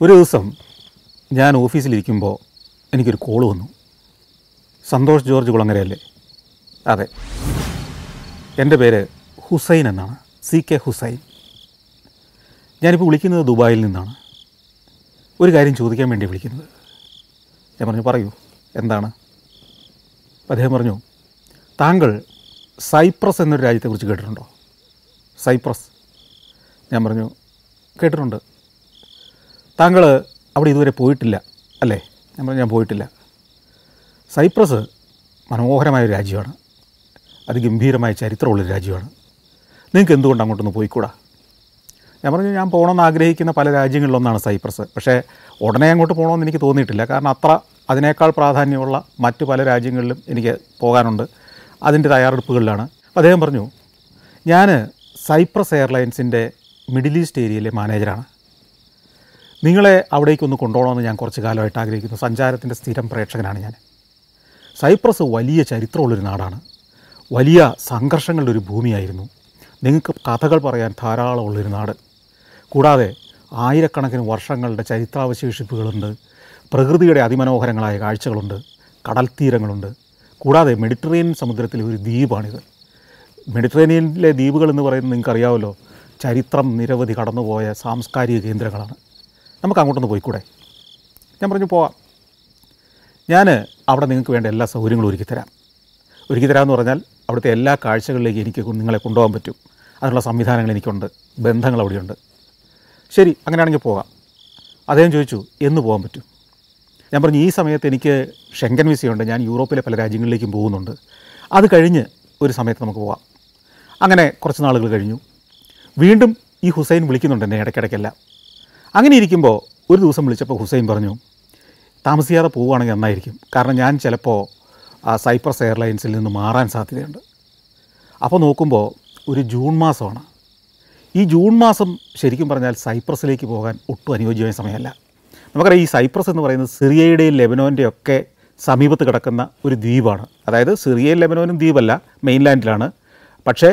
ഒരു ദിവസം ഞാൻ ഓഫീസിലിരിക്കുമ്പോൾ എനിക്കൊരു കോൾ വന്നു. സന്തോഷ് ജോർജ് കുളങ്ങരയല്ലേ? അതെ, എൻ്റെ പേര് ഹുസൈൻ എന്നാണ്, CK ഹുസൈൻ. ഞാനിപ്പോൾ വിളിക്കുന്നത് ദുബായിൽ നിന്നാണ്. ഒരു കാര്യം ചോദിക്കാൻ വേണ്ടി വിളിക്കുന്നത്. ഞാൻ പറഞ്ഞു, പറയൂ, എന്താണ്? അപ്പോൾ അദ്ദേഹം പറഞ്ഞു, താങ്കൾ സൈപ്രസ് എന്നൊരു രാജ്യത്തെക്കുറിച്ച് കേട്ടിട്ടുണ്ടോ? സൈപ്രസ്. ഞാൻ പറഞ്ഞു, കേട്ടിട്ടുണ്ട്. താങ്കൾ അവിടെ ഇതുവരെ പോയിട്ടില്ല അല്ലേ? ഞാൻ പറഞ്ഞു, ഞാൻ പോയിട്ടില്ല. സൈപ്രസ് മനോഹരമായൊരു രാജ്യമാണ്, അതിഗംഭീരമായ ചരിത്രമുള്ളൊരു രാജ്യമാണ്. നിങ്ങൾക്ക് എന്തുകൊണ്ട് അങ്ങോട്ടൊന്ന് പോയിക്കൂടാ? ഞാൻ പറഞ്ഞു, ഞാൻ പോകണമെന്ന് ആഗ്രഹിക്കുന്ന പല രാജ്യങ്ങളിലൊന്നാണ് സൈപ്രസ്. പക്ഷേ ഉടനെ അങ്ങോട്ട് പോകണമെന്ന് എനിക്ക് തോന്നിയിട്ടില്ല. കാരണം അത്ര അതിനേക്കാൾ പ്രാധാന്യമുള്ള മറ്റു പല രാജ്യങ്ങളിലും എനിക്ക് പോകാനുണ്ട്. അതിൻ്റെ തയ്യാറെടുപ്പുകളിലാണ്. അപ്പോൾ അദ്ദേഹം പറഞ്ഞു, ഞാൻ സൈപ്രസ് എയർലൈൻസിൻ്റെ മിഡിൽ ഈസ്റ്റ് ഏരിയയിലെ മാനേജറാണ്. നിങ്ങളെ അവിടേക്കൊന്ന് കൊണ്ടുപോകണമെന്ന് ഞാൻ കുറച്ച് കാലമായിട്ട് ആഗ്രഹിക്കുന്നു. സഞ്ചാരത്തിൻ്റെ സ്ഥിരം പ്രേക്ഷകനാണ് ഞാൻ. സൈപ്രസ് വലിയ ചരിത്രമുള്ളൊരു നാടാണ്, വലിയ സംഘർഷങ്ങളുടെ ഒരു ഭൂമിയായിരുന്നു. നിങ്ങൾക്ക് കഥകൾ പറയാൻ ധാരാളമുള്ളൊരു നാട്. കൂടാതെ ആയിരക്കണക്കിന് വർഷങ്ങളുടെ ചരിത്രാവശേഷിപ്പുകളുണ്ട്. പ്രകൃതിയുടെ അതിമനോഹരങ്ങളായ കാഴ്ചകളുണ്ട്, കടൽ തീരങ്ങളുണ്ട്. കൂടാതെ മെഡിറ്ററേനിയൻ സമുദ്രത്തിലെ ഒരു ദ്വീപാണിത്. മെഡിറ്ററേനിയനിലെ ദ്വീപുകൾ എന്ന് പറയുന്നത് നിങ്ങൾക്കറിയാമല്ലോ, ചരിത്രം നിരവധി കടന്നുപോയ സാംസ്കാരിക കേന്ദ്രങ്ങളാണ്. നമുക്ക് അങ്ങോട്ടൊന്ന് പോയിക്കൂടെ? ഞാൻ പറഞ്ഞു, പോവാം. ഞാൻ അവിടെ നിങ്ങൾക്ക് വേണ്ട എല്ലാ സൗകര്യങ്ങളും ഒരുക്കിത്തരാമെന്ന് പറഞ്ഞാൽ അവിടുത്തെ എല്ലാ കാഴ്ചകളിലേക്ക് എനിക്ക് നിങ്ങളെ കൊണ്ടുപോകാൻ പറ്റും. അതിനുള്ള സംവിധാനങ്ങൾ എനിക്കുണ്ട്, ബന്ധങ്ങൾ അവിടെയുണ്ട്. ശരി, അങ്ങനെയാണെങ്കിൽ പോകാം. അദ്ദേഹം ചോദിച്ചു, എന്ന് പോകാൻ പറ്റും? ഞാൻ പറഞ്ഞു, ഈ സമയത്ത് എനിക്ക് ഷെങ്കൻ വിസയുണ്ട്, ഞാൻ യൂറോപ്പിലെ പല രാജ്യങ്ങളിലേക്കും പോകുന്നുണ്ട്. അത് കഴിഞ്ഞ് ഒരു സമയത്ത് നമുക്ക് പോകാം. അങ്ങനെ കുറച്ച് നാളുകൾ കഴിഞ്ഞു. വീണ്ടും ഈ ഹുസൈൻ വിളിക്കുന്നുണ്ട് എന്നെ ഇടയ്ക്കിടയ്ക്കെല്ലാം. അങ്ങനെ ഇരിക്കുമ്പോൾ ഒരു ദിവസം വിളിച്ചപ്പോൾ ഹുസൈൻ പറഞ്ഞു, താമസിയാതെ പോവുകയാണെങ്കിൽ നന്നായിരിക്കും, കാരണം ഞാൻ ചിലപ്പോൾ സൈപ്രസ് എയർലൈൻസിൽ നിന്ന് മാറാൻ സാധ്യതയുണ്ട്. അപ്പോൾ നോക്കുമ്പോൾ ഒരു ജൂൺ മാസമാണ്. ഈ ജൂൺ മാസം ശരിക്കും പറഞ്ഞാൽ സൈപ്രസിലേക്ക് പോകാൻ ഒട്ടും അനുയോജ്യമായ സമയമല്ല. നമുക്കറിയാം, ഈ സൈപ്രസ് എന്ന് പറയുന്നത് സിറിയയുടെയും ലെബനോൻ്റെയൊക്കെ സമീപത്ത് കിടക്കുന്ന ഒരു ദ്വീപാണ്. അതായത് സിറിയയും ലെബനോനും ദ്വീപല്ല, മെയിൻലാൻഡിലാണ്. പക്ഷേ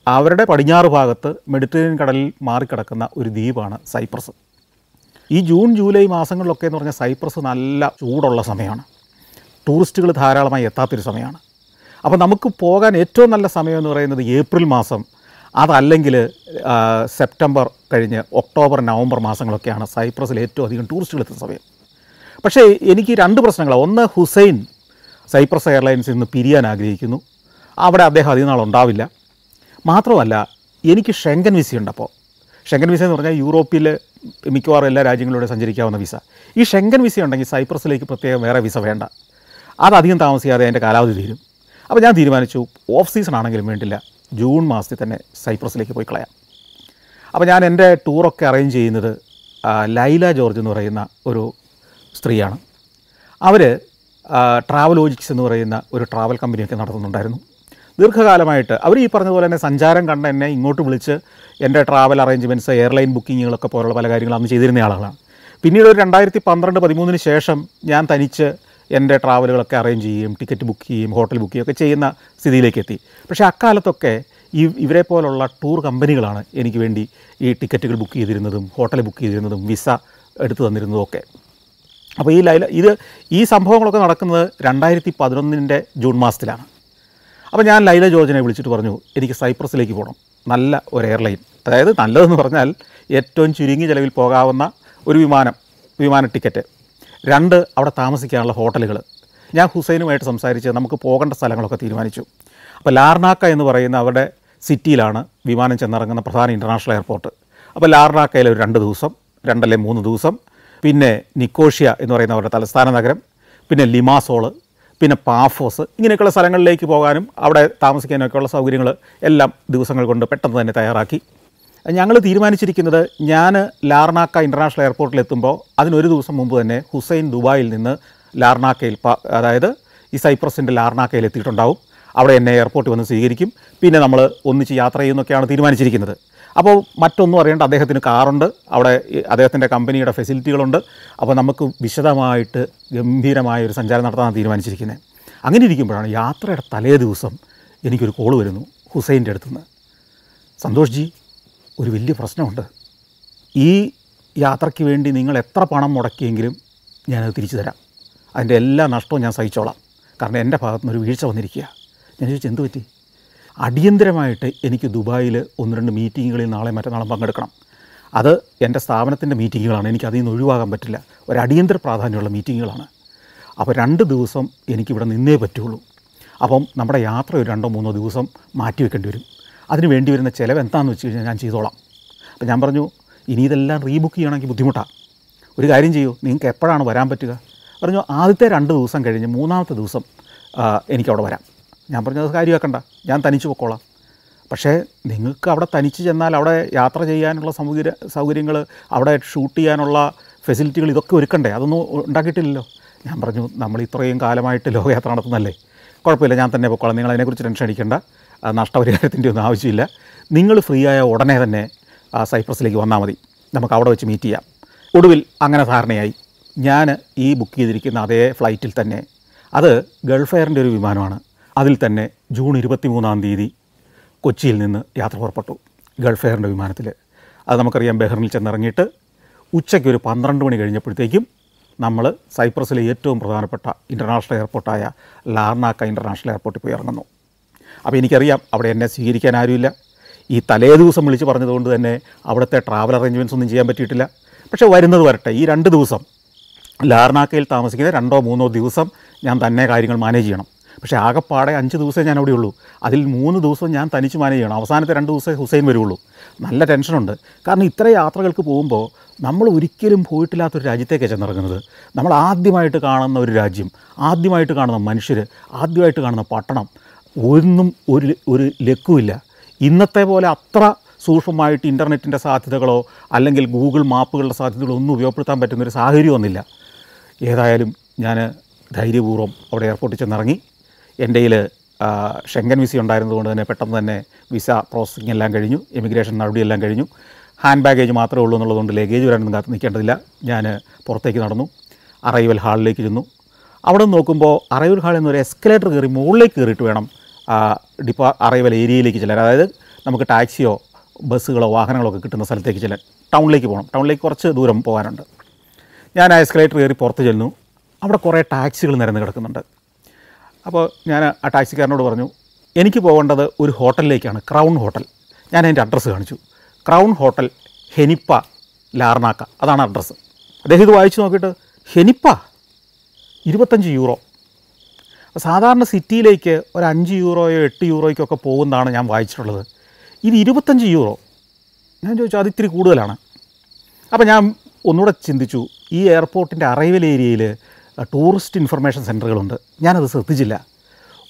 അവരുടെ പടിഞ്ഞാറ് ഭാഗത്ത് മെഡിറ്ററേനിയൻ കടലിൽ മാറിക്കിടക്കുന്ന ഒരു ദ്വീപാണ് സൈപ്രസ്. ഈ ജൂൺ ജൂലൈ മാസങ്ങളിലൊക്കെ എന്ന് പറഞ്ഞാൽ സൈപ്രസ് നല്ല ചൂടുള്ള സമയമാണ്, ടൂറിസ്റ്റുകൾ ധാരാളമായി എത്താത്തൊരു സമയമാണ്. അപ്പോൾ നമുക്ക് പോകാൻ ഏറ്റവും നല്ല സമയം എന്ന് പറയുന്നത് ഏപ്രിൽ മാസം, അതല്ലെങ്കിൽ സെപ്റ്റംബർ കഴിഞ്ഞ് ഒക്ടോബർ നവംബർ മാസങ്ങളൊക്കെയാണ് സൈപ്രസിൽ ഏറ്റവും അധികം ടൂറിസ്റ്റുകൾ എത്തുന്ന സമയം. പക്ഷേ എനിക്ക് രണ്ട് പ്രശ്നങ്ങളാണ്. ഒന്ന്, ഹുസൈൻ സൈപ്രസ് എയർലൈൻസിൽ നിന്ന് പിരിയാൻ ആഗ്രഹിക്കുന്നു, അവിടെ അദ്ദേഹം അധികം നാളുണ്ടാവില്ല. മാത്രമല്ല, എനിക്ക് ഷെങ്കൻ വിസയുണ്ട്. അപ്പോൾ ഷെങ്കൻ വിസ എന്ന് പറഞ്ഞാൽ യൂറോപ്പിൽ മിക്കവാറും എല്ലാ രാജ്യങ്ങളിലൂടെ സഞ്ചരിക്കാവുന്ന വിസ. ഈ ഷെങ്കൻ വിസ ഉണ്ടെങ്കിൽ സൈപ്രസിലേക്ക് പ്രത്യേകം വേറെ വിസ വേണ്ട, അതധികം താമസിയാതെ അതിൻ്റെ കാലാവധി തീരും. അപ്പോൾ ഞാൻ തീരുമാനിച്ചു, ഓഫ് സീസൺ ആണെങ്കിലും വേണ്ടില്ല, ജൂൺ മാസത്തിൽ തന്നെ സൈപ്രസിലേക്ക് പോയി കളയാം. അപ്പോൾ ഞാൻ എൻ്റെ ടൂറൊക്കെ അറേഞ്ച് ചെയ്യുന്നത് ലൈല ജോർജ് എന്ന് പറയുന്ന ഒരു സ്ത്രീയാണ്. അവർ ട്രാവലോജിക്സ് എന്ന് പറയുന്ന ഒരു ട്രാവൽ കമ്പനിയൊക്കെ നടത്തുന്നുണ്ടായിരുന്നു ദീർഘകാലമായിട്ട്. അവർ ഈ പറഞ്ഞതുപോലെ തന്നെ സഞ്ചാരം കണ്ട് എന്നെ ഇങ്ങോട്ട് വിളിച്ച് എൻ്റെ ട്രാവൽ അറേഞ്ച്മെൻറ്റ്സ്, എയർലൈൻ ബുക്കിങ്ങുകളൊക്കെ പോലുള്ള പല കാര്യങ്ങളും അന്ന് ചെയ്തിരുന്ന ആളുകളാണ്. പിന്നീട് ഒരു 2012-13 ശേഷം ഞാൻ തനിച്ച് എൻ്റെ ട്രാവലുകളൊക്കെ അറേഞ്ച് ചെയ്യുകയും ടിക്കറ്റ് ബുക്ക് ചെയ്യുകയും ഹോട്ടൽ ബുക്ക് ചെയ്യുകയൊക്കെ ചെയ്യുന്ന സ്ഥിതിയിലേക്ക് എത്തി. പക്ഷേ അക്കാലത്തൊക്കെ ഇവരെ പോലുള്ള ടൂർ കമ്പനികളാണ് എനിക്ക് വേണ്ടി ഈ ടിക്കറ്റുകൾ ബുക്ക് ചെയ്തിരുന്നതും ഹോട്ടൽ ബുക്ക് ചെയ്തിരുന്നതും വിസ എടുത്തു തന്നിരുന്നതും ഒക്കെ. അപ്പോൾ ഈ സംഭവങ്ങളൊക്കെ നടക്കുന്നത് 2011 ജൂൺ മാസത്തിലാണ്. അപ്പോൾ ഞാൻ ലൈല ജോർജിനെ വിളിച്ചിട്ട് പറഞ്ഞു, എനിക്ക് സൈപ്രസിലേക്ക് പോകണം, നല്ല ഒരു എയർലൈൻ, അതായത് നല്ലതെന്ന് പറഞ്ഞാൽ ഏറ്റവും ചുരുങ്ങിയ ചിലവിൽ പോകാവുന്ന ഒരു വിമാന ടിക്കറ്റ്, 2 അവിടെ താമസിക്കാനുള്ള ഹോട്ടലുകൾ. ഞാൻ ഹുസൈനുമായിട്ട് സംസാരിച്ച് നമുക്ക് പോകേണ്ട സ്ഥലങ്ങളൊക്കെ തീരുമാനിച്ചു. അപ്പോൾ ലാർനാക്ക എന്ന് പറയുന്ന അവരുടെ സിറ്റിയിലാണ് വിമാനം ചെന്നിറങ്ങുന്ന പ്രധാന ഇൻ്റർനാഷണൽ എയർപോർട്ട്. അപ്പോൾ ലാർനാക്കയിൽ ഒരു 2 ദിവസം, 2 അല്ലെങ്കിൽ 3 ദിവസം, പിന്നെ നിക്കോഷ്യ എന്ന് പറയുന്ന അവരുടെ തലസ്ഥാന നഗരം, പിന്നെ ലിമാസോൾ, പിന്നെ പാഫോസ്, ഇങ്ങനെയൊക്കെയുള്ള സ്ഥലങ്ങളിലേക്ക് പോകാനും അവിടെ താമസിക്കാനൊക്കെയുള്ള സൗകര്യങ്ങൾ എല്ലാം ദിവസങ്ങൾ കൊണ്ട് പെട്ടെന്ന് തന്നെ തയ്യാറാക്കി. ഞങ്ങൾ തീരുമാനിച്ചിരിക്കുന്നത്, ഞാൻ ലാർനാക്ക ഇൻ്റർനാഷണൽ എയർപോർട്ടിലെത്തുമ്പോൾ അതിനൊരു ദിവസം മുമ്പ് തന്നെ ഹുസൈൻ ദുബായിൽ നിന്ന് ലാർനാക്കയിൽ, അതായത് ഈ സൈപ്രസിൻ്റെ ലാർനാക്കയിൽ എത്തിയിട്ടുണ്ടാവും. അവിടെ എന്നെ എയർപോർട്ടിൽ വന്ന് സ്വീകരിക്കും. പിന്നെ നമ്മൾ ഒന്നിച്ച് യാത്ര ചെയ്യുന്നൊക്കെയാണ് തീരുമാനിച്ചിരിക്കുന്നത്. അപ്പോൾ മറ്റൊന്നും അറിയേണ്ട, അദ്ദേഹത്തിന് കാറുണ്ട്, അവിടെ അദ്ദേഹത്തിൻ്റെ കമ്പനിയുടെ ഫെസിലിറ്റികളുണ്ട്. അപ്പോൾ നമുക്ക് വിശദമായിട്ട് ഗംഭീരമായൊരു സഞ്ചാരം നടത്താനാണ് തീരുമാനിച്ചിരിക്കുന്നത്. അങ്ങനെ ഇരിക്കുമ്പോഴാണ് യാത്രയുടെ തലേ ദിവസം എനിക്കൊരു കോൾ വരുന്നു ഹുസൈൻ്റെ അടുത്തുനിന്ന്. സന്തോഷ് ജി, ഒരു വലിയ പ്രശ്നമുണ്ട്. ഈ യാത്രയ്ക്ക് വേണ്ടി നിങ്ങൾ എത്ര പണം മുടക്കിയെങ്കിലും ഞാനത് തിരിച്ചു തരാം. അതിൻ്റെ എല്ലാ നഷ്ടവും ഞാൻ സഹിച്ചോളാം. കാരണം എൻ്റെ ഭാഗത്തുനിന്ന് ഒരു വീഴ്ച വന്നിരിക്കുക. ഞാൻ ചോദിച്ചു എന്ത് പറ്റി? അടിയന്തരമായിട്ട് എനിക്ക് ദുബായിൽ 1-2 മീറ്റിങ്ങുകളിൽ നാളെ മറ്റന്നാളും പങ്കെടുക്കണം. അത് എൻ്റെ സ്ഥാപനത്തിൻ്റെ മീറ്റിങ്ങുകളാണ്. എനിക്ക് അതിൽ നിന്ന് ഒഴിവാകാൻ പറ്റില്ല. ഒരു അടിയന്തര പ്രാധാന്യമുള്ള മീറ്റിങ്ങുകളാണ്. അപ്പോൾ 2 ദിവസം എനിക്കിവിടെ നിന്നേ പറ്റുള്ളൂ. അപ്പം നമ്മുടെ യാത്ര ഒരു 2-3 ദിവസം മാറ്റി വെക്കേണ്ടി വരും. അതിന് വേണ്ടി വരുന്ന ചിലവ് എന്താണെന്ന് വെച്ച് കഴിഞ്ഞാൽ ഞാൻ ചെയ്തോളാം. അപ്പോൾ ഞാൻ പറഞ്ഞു, ഇനി ഇതെല്ലാം റീബുക്ക് ചെയ്യണമെങ്കിൽ ബുദ്ധിമുട്ടാണ്. ഒരു കാര്യം ചെയ്യൂ, നിങ്ങൾക്ക് എപ്പോഴാണ് വരാൻ പറ്റുക? പറഞ്ഞു ആദ്യത്തെ 2 ദിവസം കഴിഞ്ഞ് 3-ാമത്തെ ദിവസം എനിക്കവിടെ വരാം. ഞാൻ പറഞ്ഞു അത് കാര്യമാക്കണ്ട, ഞാൻ തനിച്ച് പൊക്കോളാം. പക്ഷേ നിങ്ങൾക്ക് അവിടെ തനിച്ച് ചെന്നാൽ അവിടെ യാത്ര ചെയ്യാനുള്ള സൗകര്യങ്ങൾ, അവിടെ ഷൂട്ട് ചെയ്യാനുള്ള ഫെസിലിറ്റികൾ ഇതൊക്കെ ഒരുക്കണ്ടേ? അതൊന്നും ഉണ്ടാക്കിയിട്ടില്ലല്ലോ. ഞാൻ പറഞ്ഞു നമ്മൾ ഇത്രയും കാലമായിട്ട് ലോകയാത്ര നടത്തുന്നല്ലേ, കുഴപ്പമില്ല, ഞാൻ തന്നെ പൊക്കോളാം, നിങ്ങൾ അതിനെക്കുറിച്ച് ടെൻഷൻ അടിക്കേണ്ട, നഷ്ടപരിഹാരത്തിൻ്റെ ഒന്നും ആവശ്യമില്ല. നിങ്ങൾ ഫ്രീ ആയ ഉടനെ തന്നെ സൈപ്രസിലേക്ക് വന്നാൽ മതി, നമുക്ക് അവിടെ വെച്ച് മീറ്റ് ചെയ്യാം. ഒടുവിൽ അങ്ങനെ ധാരണയായി. ഞാൻ ഈ ബുക്ക് ചെയ്തിരിക്കുന്ന അതേ ഫ്ലൈറ്റിൽ തന്നെ, അത് ഗൾഫ് എയറിൻ്റെ ഒരു വിമാനമാണ്, അതിൽ തന്നെ ജൂൺ 23-ാം തീയതി കൊച്ചിയിൽ നിന്ന് യാത്ര പുറപ്പെട്ടു ഗൾഫ് എയറിൻ്റെ വിമാനത്തിൽ. അത് നമുക്കറിയാം, ബഹ്റിനിൽ ചെന്നിറങ്ങിയിട്ട് ഉച്ചയ്ക്ക് ഒരു 12 മണി കഴിഞ്ഞപ്പോഴത്തേക്കും നമ്മൾ സൈപ്രസിലെ ഏറ്റവും പ്രധാനപ്പെട്ട ഇൻ്റർനാഷണൽ എയർപോർട്ടായ ലാർനാക്ക ഇൻ്റർനാഷണൽ എയർപോർട്ടിൽ പോയി ഇറങ്ങുന്നു. അപ്പോൾ എനിക്കറിയാം അവിടെ എന്നെ സ്വീകരിക്കാൻ ആരുമില്ല. ഈ തലേ ദിവസം വിളിച്ച് പറഞ്ഞതുകൊണ്ട് തന്നെ അവിടുത്തെ ട്രാവൽ അറേഞ്ച്മെൻറ്റ്സ് ഒന്നും ചെയ്യാൻ പറ്റിയിട്ടില്ല. പക്ഷേ വരുന്നത് വരട്ടെ, ഈ 2 ദിവസം ലാർനാക്കയിൽ താമസിക്കുന്ന 2-3 ദിവസം ഞാൻ തന്നെ കാര്യങ്ങൾ മാനേജ് ചെയ്യണം. പക്ഷേ ആകെപ്പാടെ 5 ദിവസമേ ഞാൻ അവിടെ ഉള്ളൂ. അതിൽ 3 ദിവസം ഞാൻ തനിച്ച് മാനേജ് ചെയ്യണം. അവസാനത്തെ 2 ദിവസമേ ഹുസൈൻ വരുള്ളൂ. നല്ല ടെൻഷനുണ്ട്. കാരണം ഇത്ര യാത്രകൾക്ക് പോകുമ്പോൾ നമ്മൾ ഒരിക്കലും പോയിട്ടില്ലാത്തൊരു രാജ്യത്തേക്കാണ് ചെന്നിറങ്ങുന്നത്. നമ്മൾ ആദ്യമായിട്ട് കാണുന്ന ഒരു രാജ്യം, ആദ്യമായിട്ട് കാണുന്ന മനുഷ്യർ, ആദ്യമായിട്ട് കാണുന്ന പട്ടണം, ഒന്നും ഒരു ലക്കുമില്ല. ഇന്നത്തെ പോലെ അത്ര സൂക്ഷ്മമായിട്ട് ഇൻ്റർനെറ്റിൻ്റെ സാധ്യതകളോ അല്ലെങ്കിൽ ഗൂഗിൾ മാപ്പുകളുടെ സാധ്യതകളോ ഒന്നും ഉപയോഗപ്പെടുത്താൻ പറ്റുന്നൊരു സാഹചര്യം ഒന്നുമില്ല. ഏതായാലും ഞാൻ ധൈര്യപൂർവ്വം അവിടെ എയർപോർട്ടിൽ ചെന്നിറങ്ങി. എൻ്റെ കയ്യിൽ ഷെങ്കൻ വിസ ഉണ്ടായിരുന്നതുകൊണ്ട് തന്നെ പെട്ടെന്ന് തന്നെ വിസ പ്രോസസ്സിംഗ് എല്ലാം കഴിഞ്ഞു, ഇമിഗ്രേഷൻ നടപടിയെല്ലാം കഴിഞ്ഞു. ഹാൻഡ് ബാഗേജ് മാത്രമേ ഉള്ളൂ എന്നുള്ളതുകൊണ്ട് ലഗേജ് വരാനൊന്നും കാത്ത് നിൽക്കേണ്ടതില്ല. ഞാൻ പുറത്തേക്ക് നടന്നു, അറൈവൽ ഹാളിലേക്ക് ചെന്നു. അവിടെ നോക്കുമ്പോൾ അറൈവൽ ഹാളിൽ നിന്ന് ഒരു എസ്കലേറ്റർ കയറി മുകളിലേക്ക് കയറിയിട്ട് വേണം അറൈവൽ ഏരിയയിലേക്ക് ചെല്ലാൻ. അതായത് നമുക്ക് ടാക്സിയോ ബസ്സുകളോ വാഹനങ്ങളോ ഒക്കെ കിട്ടുന്ന സ്ഥലത്തേക്ക് ചെല്ലാൻ, ടൗണിലേക്ക് പോകണം. ടൗണിലേക്ക് കുറച്ച് ദൂരം പോകാനുണ്ട്. ഞാൻ ആ എസ്കലേറ്റർ കയറി പുറത്ത് ചെല്ലുന്നു. അവിടെ കുറേ ടാക്സികൾ നിരന്ന് കിടക്കുന്നുണ്ട്. അപ്പോൾ ഞാൻ ആ ടാക്സിക്കാരനോട് പറഞ്ഞു, എനിക്ക് പോകേണ്ടത് ഒരു ഹോട്ടലിലേക്കാണ്, ക്രൗൺ ഹോട്ടൽ. ഞാൻ അതിൻ്റെ അഡ്രസ്സ് കാണിച്ചു. ക്രൗൺ ഹോട്ടൽ, ഹെനിപ്പ, ലാർനാക്ക, അതാണ് അഡ്രസ്സ്. അദ്ദേഹം ഇത് വായിച്ച് നോക്കിയിട്ട്, ഹെനിപ്പ 25 യൂറോ. സാധാരണ സിറ്റിയിലേക്ക് ഒരു 5 യൂറോയോ 8 യൂറോയ്ക്കൊക്കെ പോകുന്നതാണ് ഞാൻ വായിച്ചിട്ടുള്ളത്. ഇത് 25 യൂറോ. ഞാൻ ചോദിച്ചു അത് ഇത്തിരി കൂടുതലാണ്. അപ്പോൾ ഞാൻ ഒന്നുകൂടെ ചിന്തിച്ചു, ഈ എയർപോർട്ടിൻ്റെ അറൈവൽ ഏരിയയിൽ ടൂറിസ്റ്റ് ഇൻഫർമേഷൻ സെൻറ്ററുകളുണ്ട്, ഞാനത് ശ്രദ്ധിച്ചില്ല.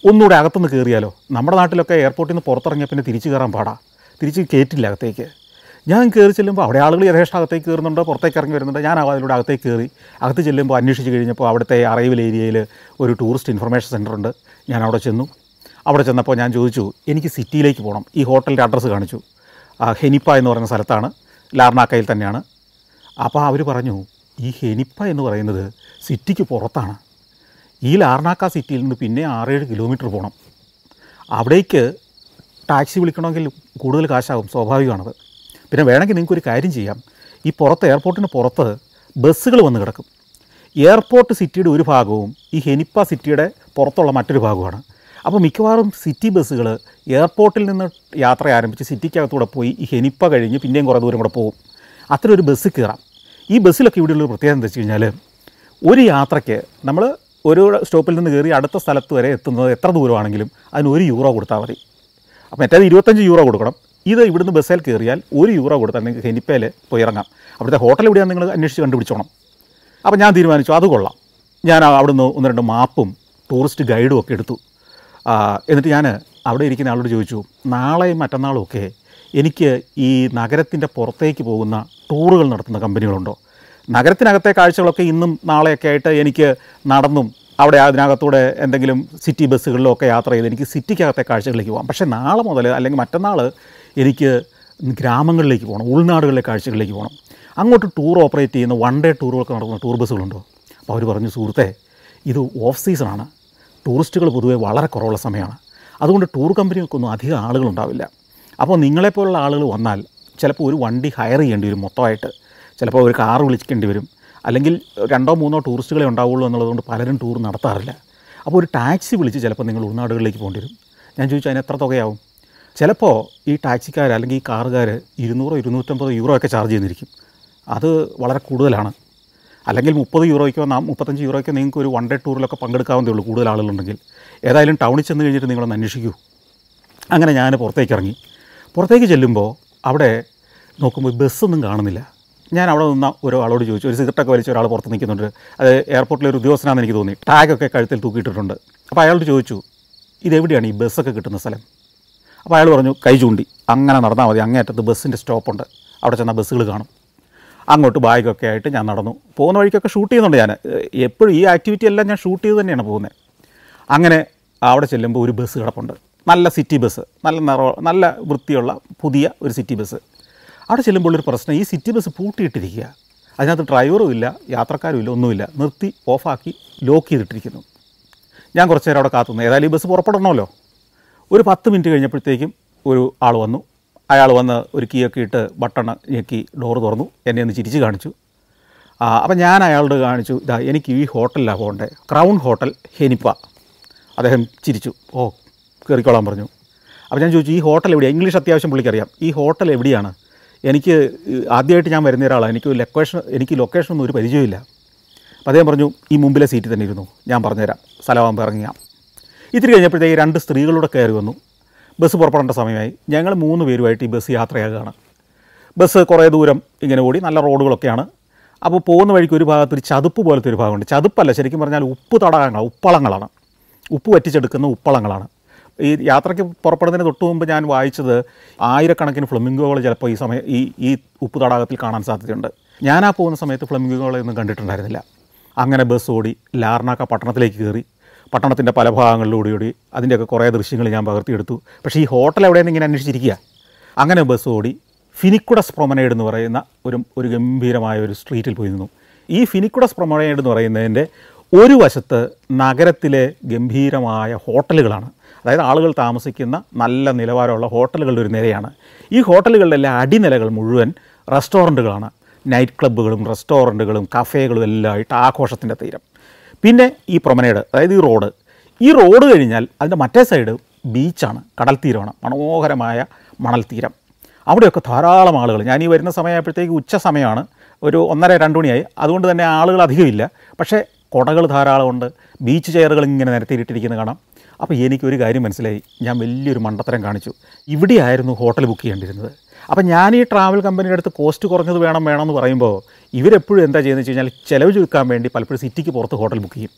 ഒന്നുകൂടെ അകത്തുനിന്ന് കയറിയാലോ? നമ്മുടെ നാട്ടിലൊക്കെ എയർപോർട്ടിൽ നിന്ന് പുറത്തിറങ്ങിയ പിന്നെ തിരിച്ച് കയറാൻ പാടാ, തിരിച്ച് കയറ്റില്ല അകത്തേക്ക്. ഞാൻ കയറി ചെല്ലുമ്പോൾ അവിടെ ആളുകൾ യഥേഷ്ടം അകത്തേക്ക് കയറുന്നുണ്ട്, പുറത്തേക്ക് ഇറങ്ങി വരുന്നുണ്ട്. ഞാൻ അതിലൂടെ അകത്തേക്ക് കയറി. അകത്ത് ചെല്ലുമ്പോൾ അന്വേഷിച്ച് കഴിഞ്ഞപ്പോൾ അവിടുത്തെ അറൈവൽ ഏരിയയിൽ ഒരു ടൂറിസ്റ്റ് ഇൻഫർമേഷൻ സെൻ്ററുണ്ട്. ഞാൻ അവിടെ ചെന്നു. അവിടെ ചെന്നപ്പോൾ ഞാൻ ചോദിച്ചു, എനിക്ക് സിറ്റിയിലേക്ക് പോകണം. ഈ ഹോട്ടലിൻ്റെ അഡ്രസ്സ് കാണിച്ചു. ഹെനിപ്പ എന്ന് പറയുന്ന സ്ഥലത്താണ്, ലാർനാക്കയിൽ തന്നെയാണ്. അപ്പോൾ അവർ പറഞ്ഞു, ഈ ഹെനിപ്പ എന്ന് പറയുന്നത് സിറ്റിക്ക് പുറത്താണ്. ഈ ലാർനാക്ക സിറ്റിയിൽ നിന്ന് പിന്നെ 6-7 കിലോമീറ്റർ പോകണം. അവിടേക്ക് ടാക്സി വിളിക്കണമെങ്കിൽ കൂടുതൽ കാശാകും, സ്വാഭാവികമാണത്. പിന്നെ വേണമെങ്കിൽ നിങ്ങൾക്കൊരു കാര്യം ചെയ്യാം, ഈ പുറത്ത് എയർപോർട്ടിന് പുറത്ത് ബസ്സുകൾ വന്ന് കിടക്കും. എയർപോർട്ട് സിറ്റിയുടെ ഒരു ഭാഗവും ഈ ഹെനിപ്പ സിറ്റിയുടെ പുറത്തുള്ള മറ്റൊരു ഭാഗമാണ്. അപ്പോൾ മിക്കവാറും സിറ്റി ബസ്സുകൾ എയർപോർട്ടിൽ നിന്ന് യാത്ര ആരംഭിച്ച് സിറ്റിക്കകത്തൂടെ പോയി ഈ ഹെനിപ്പ കഴിഞ്ഞ് പിന്നെയും കുറേ ദൂരം കൂടെ പോകും. അത്ര ഒരു ബസ് കയറാം. ഈ ബസ്സിലൊക്കെ ഇവിടെയുള്ളൊരു പ്രത്യേകത എന്താ വെച്ച് കഴിഞ്ഞാൽ, ഒരു യാത്രയ്ക്ക് നമ്മൾ ഒരു സ്റ്റോപ്പിൽ നിന്ന് കയറി അടുത്ത സ്ഥലത്ത് വരെ എത്തുന്നത് എത്ര ദൂരമാണെങ്കിലും അതിന് 1 യൂറോ കൊടുത്താൽ മതി. അപ്പോൾ മറ്റേത് 25 യൂറോ കൊടുക്കണം. ഇത് ഇവിടുന്ന് ബസ്സിൽ കയറിയാൽ 1 യൂറോ കൊടുത്താൽ നിങ്ങൾക്ക് ഹെനിപ്പയിൽ പോയി ഇറങ്ങാം. അവിടുത്തെ ഹോട്ടൽ എവിടെയാണെന്ന് നിങ്ങൾ അന്വേഷിച്ച് കണ്ടുപിടിച്ചോണം. അപ്പോൾ ഞാൻ തീരുമാനിച്ചു അത് കൊള്ളാം. ഞാൻ അവിടുന്ന് 1-2 മാപ്പും ടൂറിസ്റ്റ് ഗൈഡും ഒക്കെ എടുത്തു. എന്നിട്ട് ഞാൻ അവിടെ ഇരിക്കുന്ന ആളോട് ചോദിച്ചു, നാളെയും മറ്റന്നാളും ഒക്കെ എനിക്ക് ഈ നഗരത്തിൻ്റെ പുറത്തേക്ക് പോകുന്ന ടൂറുകൾ നടത്തുന്ന കമ്പനികളുണ്ടോ? നഗരത്തിനകത്തെ കാഴ്ചകളൊക്കെ ഇന്നും നാളെയൊക്കെ ആയിട്ട് എനിക്ക് നടന്നും അവിടെ അതിനകത്തൂടെ എന്തെങ്കിലും സിറ്റി ബസ്സുകളിലോ ഒക്കെ യാത്ര ചെയ്ത് എനിക്ക് സിറ്റിക്കകത്തെ കാഴ്ചകളിലേക്ക് പോകാം. പക്ഷേ നാളെ മുതൽ അല്ലെങ്കിൽ മറ്റന്നാൾ എനിക്ക് ഗ്രാമങ്ങളിലേക്ക് പോകണം, ഉൾനാടുകളിലെ കാഴ്ചകളിലേക്ക് പോകണം. അങ്ങോട്ട് ടൂർ ഓപ്പറേറ്റ് ചെയ്യുന്ന 1 ഡേ ടൂറുകളൊക്കെ നടത്തുന്ന ടൂർ ബസ്സുകളുണ്ടോ? അപ്പോൾ അവർ പറഞ്ഞു, സുഹൃത്തെ, ഇത് ഓഫ് സീസണാണ്, ടൂറിസ്റ്റുകൾ പൊതുവേ വളരെ കുറവുള്ള സമയമാണ്. അതുകൊണ്ട് ടൂർ കമ്പനികൾക്കൊന്നും അധികം ആളുകളുണ്ടാവില്ല. അപ്പോൾ നിങ്ങളെപ്പോലുള്ള ആളുകൾ വന്നാൽ ചിലപ്പോൾ ഒരു വണ്ടി ഹയർ ചെയ്യേണ്ടി വരും മൊത്തമായിട്ട്. ചിലപ്പോൾ ഒരു കാറ് വിളിക്കേണ്ടി വരും, അല്ലെങ്കിൽ 2-3 ടൂറിസ്റ്റുകളെ ഉണ്ടാവുള്ളൂ എന്നുള്ളതുകൊണ്ട് പലരും ടൂർ നടത്താറില്ല. അപ്പോൾ ഒരു ടാക്സി വിളിച്ച് ചിലപ്പോൾ നിങ്ങൾ ഉൾനാടുകളിലേക്ക് പോകേണ്ടി വരും. ഞാൻ ചോദിച്ചു അതിന് എത്ര തുകയാവും? ചിലപ്പോൾ ഈ ടാക്സിക്കാർ അല്ലെങ്കിൽ ഈ കാറുകാർ 200-250 യൂറോ ഒക്കെ ചാർജ് ചെയ്യുന്നിരിക്കും. അത് വളരെ കൂടുതലാണ്. അല്ലെങ്കിൽ 30 യൂറോയ്ക്കോ 35 യൂറോയ്ക്കോ നിങ്ങൾക്ക് ഒരു 1 ഡേ ടൂറിലൊക്കെ പങ്കെടുക്കാവുന്നതേ ഉള്ളൂ, കൂടുതൽ ആളുകളുണ്ടെങ്കിൽ. ഏതായാലും ടൗണിൽ ചെന്ന് കഴിഞ്ഞിട്ട് നിങ്ങളൊന്ന് അന്വേഷിക്കൂ. അങ്ങനെ ഞാൻ പുറത്തേക്ക് ഇറങ്ങി. പുറത്തേക്ക് ചെല്ലുമ്പോൾ അവിടെ നോക്കുമ്പോൾ ബസ്സൊന്നും കാണുന്നില്ല. ഞാൻ അവിടെ നിന്ന ഒരാളോട് ചോദിച്ചു, ഒരു സിഗരറ്റൊക്കെ വലിച്ച ഒരാൾ പുറത്ത് നിൽക്കുന്നുണ്ട്. അത് എയർപോർട്ടിലെ ഒരു ഉദ്യോഗസ്ഥനാണെന്ന് എനിക്ക് തോന്നി. ടാഗൊക്കെ കഴുത്തിൽ തൂക്കിയിട്ടിട്ടുണ്ട്. അപ്പോൾ അയാളോട് ചോദിച്ചു, ഇതെവിടെയാണ് ഈ ബസ്സൊക്കെ കിട്ടുന്ന സ്ഥലം? അപ്പോൾ അയാൾ പറഞ്ഞു, കൈ ചൂണ്ടി അങ്ങനെ നടന്നാൽ മതി, അങ്ങേറ്റത്ത് ബസ്സിൻ്റെ സ്റ്റോപ്പുണ്ട്, അവിടെ ചെന്നാൽ ബസ്സുകൾ കാണും. അങ്ങോട്ട് ബാഗൊക്കെ ആയിട്ട് ഞാൻ നടന്നു. പോകുന്ന വഴിക്കൊക്കെ ഷൂട്ട് ചെയ്യുന്നുണ്ട്. ഞാൻ എപ്പോഴും ഈ ആക്ടിവിറ്റി എല്ലാം ഞാൻ ഷൂട്ട് ചെയ്ത് തന്നെയാണ് പോകുന്നത്. അങ്ങനെ അവിടെ ചെല്ലുമ്പോൾ ഒരു ബസ് കിടപ്പുണ്ട്, നല്ല സിറ്റി ബസ്, നല്ല വൃത്തിയുള്ള പുതിയ ഒരു സിറ്റി ബസ്. അവിടെ ചെല്ലുമ്പോൾ ഒരു പ്രശ്നം, ഈ സിറ്റി ബസ് പൂട്ടിയിട്ടിരിക്കുക. അതിനകത്ത് ഡ്രൈവറും ഇല്ല, യാത്രക്കാരും ഇല്ല, ഒന്നുമില്ല. നിർത്തി ഓഫാക്കി ലോക്ക് ചെയ്തിട്ടിരിക്കുന്നു. ഞാൻ കുറച്ച് നേരം അവിടെ കാത്തുനിന്നു. ഏതായാലും ഈ ബസ് പുറപ്പെടണമല്ലോ. ഒരു 10 മിനിറ്റ് കഴിഞ്ഞപ്പോഴത്തേക്കും ഒരു ആൾ വന്നു. അയാൾ വന്ന് ഒരു കീയൊക്കെ ഇട്ട് ബട്ടൺ ഞെക്കി ഡോറ് തുറന്നു. എന്നെ ഒന്ന് ചിരിച്ച് കാണിച്ചു. അപ്പം ഞാൻ അയാളോട് കാണിച്ചു, ഇതാ എനിക്ക് ഈ ഹോട്ടലിലാണ് പോകേണ്ടത്, ക്രൗൺ ഹോട്ടൽ ഹെനിപ്പ. അദ്ദേഹം ചിരിച്ചു. ഓ, കയറിക്കോളാൻ പറഞ്ഞു. അപ്പോൾ ഞാൻ ചോദിച്ചു, ഈ ഹോട്ടൽ എവിടെയാണ്? ഇംഗ്ലീഷ് അത്യാവശ്യം പുള്ളിക്കറിയാം. ഈ ഹോട്ടൽ എവിടെയാണ്? എനിക്ക് ആദ്യമായിട്ട് ഞാൻ വരുന്ന ഒരാളാണ്, എനിക്ക് ലൊക്കേഷനൊന്നും ഒരു പരിചയമില്ല. അപ്പോൾ അദ്ദേഹം പറഞ്ഞു, ഈ മുമ്പിലെ സീറ്റിൽ തന്നെ ഇരുന്നു, ഞാൻ പറഞ്ഞുതരാം, സ്ഥലമാകുമ്പോൾ ഇറങ്ങിയാൽ. ഇത്തിരി കഴിഞ്ഞപ്പോഴത്തേക്ക് 2 സ്ത്രീകളൂടെ കയറി വന്നു. ബസ് പുറപ്പെടേണ്ട സമയമായി. ഞങ്ങൾ 3 പേരുമായിട്ട് ഈ ബസ് യാത്രയാകുകയാണ്. ബസ് കുറേ ദൂരം ഇങ്ങനെ ഓടി, നല്ല റോഡുകളൊക്കെയാണ്. അപ്പോൾ പോകുന്ന വഴിക്ക് ഒരു ഭാഗത്ത് ഒരു ചതുപ്പ് പോലത്തെ ഒരു ഭാഗമുണ്ട്. ചതുപ്പല്ല, ശരിക്കും പറഞ്ഞാൽ ഉപ്പ് തടാകങ്ങളാണ്, ഉപ്പളങ്ങളാണ്, ഉപ്പ് വറ്റിച്ചെടുക്കുന്ന ഉപ്പളങ്ങളാണ്. ഈ യാത്രയ്ക്ക് പുറപ്പെടുന്നതിന് തൊട്ട് മുമ്പ് ഞാൻ വായിച്ചത് 1000കണക്കിന് ഫ്ലമിംഗോകൾ ചിലപ്പോൾ ഈ ഉപ്പ് തടാകത്തിൽ കാണാൻ സാധ്യതയുണ്ട്. ഞാനാ പോകുന്ന സമയത്ത് ഫ്ലമിംഗോകളെ ഒന്നും കണ്ടിട്ടുണ്ടായിരുന്നില്ല. അങ്ങനെ ബസ് ഓടി ലാർനാക്ക പട്ടണത്തിലേക്ക് കയറി. പട്ടണത്തിൻ്റെ പല ഭാഗങ്ങളിലൂടെ ഓടി. അതിൻ്റെയൊക്കെ കുറേ ദൃശ്യങ്ങൾ ഞാൻ പകർത്തിയെടുത്തു. പക്ഷേ ഈ ഹോട്ടൽ എവിടെയെന്ന് ഇങ്ങനെ അന്വേഷിച്ചിരിക്കുക. അങ്ങനെ ബസ് ഓടി ഫിനിക്കുഡസ് പ്രൊമനേഡ് എന്ന് പറയുന്ന ഒരു ഗംഭീരമായ ഒരു സ്ട്രീറ്റിൽ പോയി നിന്നു. ഈ ഫിനിക്കുഡസ് പ്രൊമനേഡ് എന്ന് പറയുന്നതിൻ്റെ ഒരു വശത്ത് നഗരത്തിലെ ഗംഭീരമായ ഹോട്ടലുകളാണ്. അതായത് ആളുകൾ താമസിക്കുന്ന നല്ല നിലവാരമുള്ള ഹോട്ടലുകളുടെ ഒരു നിരയാണ്. ഈ ഹോട്ടലുകളിലെ അടിനിലകൾ മുഴുവൻ റെസ്റ്റോറൻറ്റുകളാണ്. നൈറ്റ് ക്ലബ്ബുകളും റെസ്റ്റോറൻറ്റുകളും കഫേകളും എല്ലാം ആയിട്ട് ആഘോഷത്തിൻ്റെ തീരം. പിന്നെ ഈ പ്രൊമനേഡ്, അതായത് ഈ റോഡ് കഴിഞ്ഞാൽ അതിൻ്റെ മറ്റേ സൈഡ് ബീച്ചാണ്, കടൽ തീരമാണ്, മനോഹരമായ മണൽ തീരം. അവിടെയൊക്കെ ധാരാളം ആളുകൾ. ഞാൻ ഈ വരുന്ന സമയമായപ്പോഴത്തേക്ക് ഉച്ച സമയമാണ്, ഒരു 1:30-2 മണിയായി. അതുകൊണ്ട് തന്നെ ആളുകൾ അധികമില്ല. പക്ഷേ കുടകൾ ധാരാളമുണ്ട്, ബീച്ച് ചെയറുകൾ ഇങ്ങനെ നിരത്തിയിട്ടിരിക്കുന്നത് കാണാം. അപ്പോൾ എനിക്കൊരു കാര്യം മനസ്സിലായി, ഞാൻ വലിയൊരു മണ്ടത്തരം കാണിച്ചു. ഇവിടെയായിരുന്നു ഹോട്ടൽ ബുക്ക് ചെയ്യേണ്ടിയിരുന്നത്. അപ്പം ഞാൻ ഈ ട്രാവൽ കമ്പനിയുടെ അടുത്ത് കോസ്റ്റ് കുറഞ്ഞത് വേണമെന്ന് പറയുമ്പോൾ ഇവരെപ്പോഴും എന്താ ചെയ്യുന്നത് വെച്ച് കഴിഞ്ഞാൽ ചിലവ് ചുരുക്കാൻ വേണ്ടി പലപ്പോഴും സിറ്റിക്ക് പുറത്ത് ഹോട്ടൽ ബുക്ക് ചെയ്യും.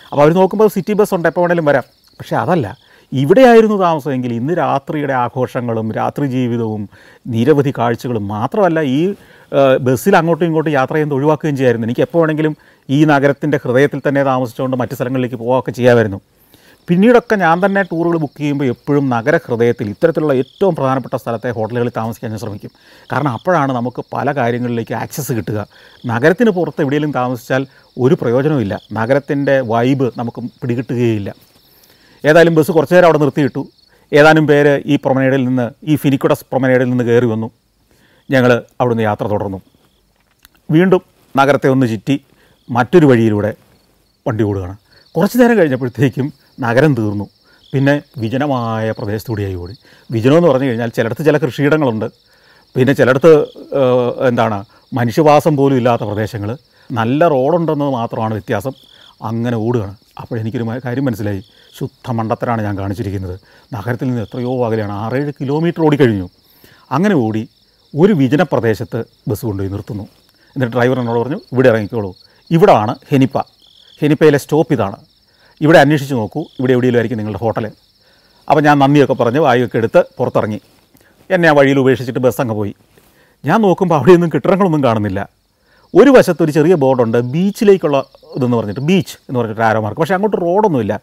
അപ്പോൾ അവർ നോക്കുമ്പോൾ സിറ്റി ബസ് ഉണ്ട്, എപ്പോൾ വേണേലും വരാം. പക്ഷേ അതല്ല, ഇവിടെയായിരുന്നു താമസമെങ്കിൽ ഇന്ന് രാത്രിയുടെ ആഘോഷങ്ങളും രാത്രി ജീവിതവും നിരവധി കാഴ്ചകളും മാത്രമല്ല, ഈ ബസ്സിൽ അങ്ങോട്ടും ഇങ്ങോട്ടും യാത്ര ചെയ്യുന്നത് ഒഴിവാക്കുകയും ചെയ്യാമായിരുന്നു. എനിക്ക് എപ്പോൾ വേണമെങ്കിലും ഈ നഗരത്തിൻ്റെ ഹൃദയത്തിൽ തന്നെ താമസിച്ചുകൊണ്ട് മറ്റ് സ്ഥലങ്ങളിലേക്ക് പോവുകയൊക്കെ ചെയ്യാമായിരുന്നു. പിന്നീടൊക്കെ ഞാൻ തന്നെ ടൂറുകൾ ബുക്ക് ചെയ്യുമ്പോൾ എപ്പോഴും നഗരഹൃദയത്തിൽ ഇത്തരത്തിലുള്ള ഏറ്റവും പ്രധാനപ്പെട്ട സ്ഥലത്തെ ഹോട്ടലുകളിൽ താമസിക്കാൻ ഞാൻ ശ്രമിക്കും. കാരണം അപ്പോഴാണ് നമുക്ക് പല കാര്യങ്ങളിലേക്ക് ആക്സസ് കിട്ടുക. നഗരത്തിന് പുറത്ത് എവിടെയെങ്കിലും താമസിച്ചാൽ ഒരു പ്രയോജനവുമില്ല, നഗരത്തിൻ്റെ വൈബ് നമുക്ക് പിടികിട്ടുകയില്ല. ഏതായാലും ബസ് കുറച്ച് നേരം അവിടെ നിർത്തിയിട്ടു. ഏതാനും പേര് ഈ പ്രൊമനേഡിൽ നിന്ന്, ഈ ഫിനിക്കുഡസ് പ്രൊമനേഡിൽ നിന്ന് കയറി വന്നു. ഞങ്ങൾ അവിടുന്ന് യാത്ര തുടർന്നു. വീണ്ടും നഗരത്തെ ഒന്ന് ചുറ്റി മറ്റൊരു വഴിയിലൂടെ വണ്ടി ഓടുകയാണ്. കുറച്ച് നേരം കഴിഞ്ഞപ്പോഴത്തേക്കും നഗരം തീർന്നു. പിന്നെ വിജനമായ പ്രദേശത്തൂടെയായി ഓടി. വിജനമെന്ന് പറഞ്ഞു കഴിഞ്ഞാൽ ചിലയിടത്ത് ചില കൃഷിയിടങ്ങളുണ്ട്, പിന്നെ ചിലയിടത്ത് മനുഷ്യവാസം പോലും ഇല്ലാത്ത പ്രദേശങ്ങൾ. നല്ല റോഡുണ്ടെന്നത് മാത്രമാണ് വ്യത്യാസം. അങ്ങനെ ഓടുകയാണ്. അപ്പോഴെനിക്കൊരു കാര്യം മനസ്സിലായി, ശുദ്ധ മണ്ടത്തരാണ് ഞാൻ കാണിച്ചിരിക്കുന്നത്. നഗരത്തിൽ നിന്ന് എത്രയോ അകലെയാണ്, 6-7 കിലോമീറ്റർ ഓടിക്കഴിഞ്ഞു. അങ്ങനെ ഓടി ഒരു വിജന പ്രദേശത്ത് ബസ് കൊണ്ടുപോയി നിർത്തുന്നു. എന്നിട്ട് ഡ്രൈവർ എന്നോട് പറഞ്ഞു, ഇവിടെ ഇറങ്ങിക്കോളൂ, ഇവിടാണ് ഹെനിപ്പ, ഹെനിപ്പയിലെ സ്റ്റോപ്പ് ഇതാണ്, ഇവിടെ അന്വേഷിച്ച് നോക്കൂ, ഇവിടെ എവിടെയെങ്കിലും നിങ്ങളുടെ ഹോട്ടൽ. അപ്പോൾ ഞാൻ നന്ദിയൊക്കെ പറഞ്ഞ് വായൊക്കെ എടുത്ത് പുറത്തിറങ്ങി. എന്നെ ആ വഴിയിൽ ഉപേക്ഷിച്ചിട്ട് ബസ് അങ്ങ് പോയി. ഞാൻ നോക്കുമ്പോൾ അവിടെയൊന്നും കെട്ടിടങ്ങളൊന്നും കാണുന്നില്ല. ഒരു വശത്ത് ഒരു ചെറിയ ബോർഡുണ്ട്, ബീച്ചിലേക്കുള്ള ഇതെന്ന് പറഞ്ഞിട്ട്, ബീച്ച് എന്ന് പറഞ്ഞിട്ട് ആരോ മാർക്ക്. പക്ഷേ അങ്ങോട്ട് റോഡൊന്നുമില്ല.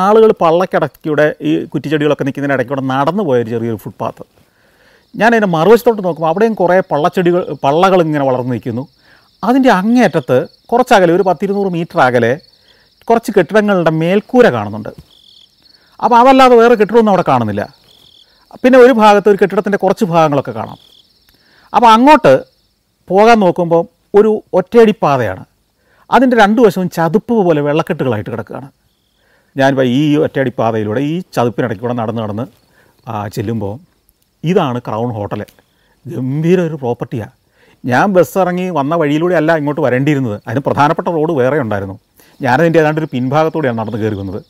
ആളുകൾ പള്ളക്കിടയ്ക്കൂടെ ഈ കുറ്റിച്ചെടികളൊക്കെ നിൽക്കുന്നതിന് ഇടയ്ക്കൂടെ നടന്നു പോയൊരു ചെറിയൊരു ഫുട്പാത്ത്. ഞാൻ അതിൻ്റെ മറുവശത്തോട്ട് നോക്കുമ്പോൾ അവിടെയും കുറേ പള്ളകളിങ്ങനെ വളർന്നു നിൽക്കുന്നു. അതിൻ്റെ അങ്ങേയറ്റത്ത് കുറച്ചകലെ, ഒരു 10-200 മീറ്റർ അകലെ കുറച്ച് കെട്ടിടങ്ങളുടെ മേൽക്കൂര കാണുന്നുണ്ട്. അപ്പോൾ അതല്ലാതെ വേറെ കെട്ടിടമൊന്നും അവിടെ കാണുന്നില്ല. പിന്നെ ഒരു ഭാഗത്ത് ഒരു കെട്ടിടത്തിൻ്റെ കുറച്ച് ഭാഗങ്ങളൊക്കെ കാണാം. അപ്പോൾ അങ്ങോട്ട് പോകാൻ നോക്കുമ്പോൾ ഒരു ഒറ്റയടി പാതയാണ്. അതിൻ്റെ രണ്ട് വശവും ചതുപ്പ് പോലെ വെള്ളക്കെട്ടുകളായിട്ട് കിടക്കുകയാണ്. ഞാനിപ്പോൾ ഈ ഒറ്റയടി പാതയിലൂടെ ഈ ചതുപ്പിനിടയ്ക്കൂടെ നടന്ന് ചെല്ലുമ്പോൾ ഇതാണ് ക്രൗൺ ഹോട്ടൽ. ഗംഭീര ഒരു പ്രോപ്പർട്ടിയാണ്. ഞാൻ ബസ് ഇറങ്ങി വന്ന വഴിയിലൂടെ അല്ല ഇങ്ങോട്ട് വരേണ്ടിയിരുന്നത്. അതിന് പ്രധാനപ്പെട്ട റോഡ് വേറെ ഉണ്ടായിരുന്നു. ഞാനതിൻ്റെ ഏതാണ്ട് ഒരു പിൻഭാഗത്തൂടെയാണ് നടന്ന് കയറി വന്നത്.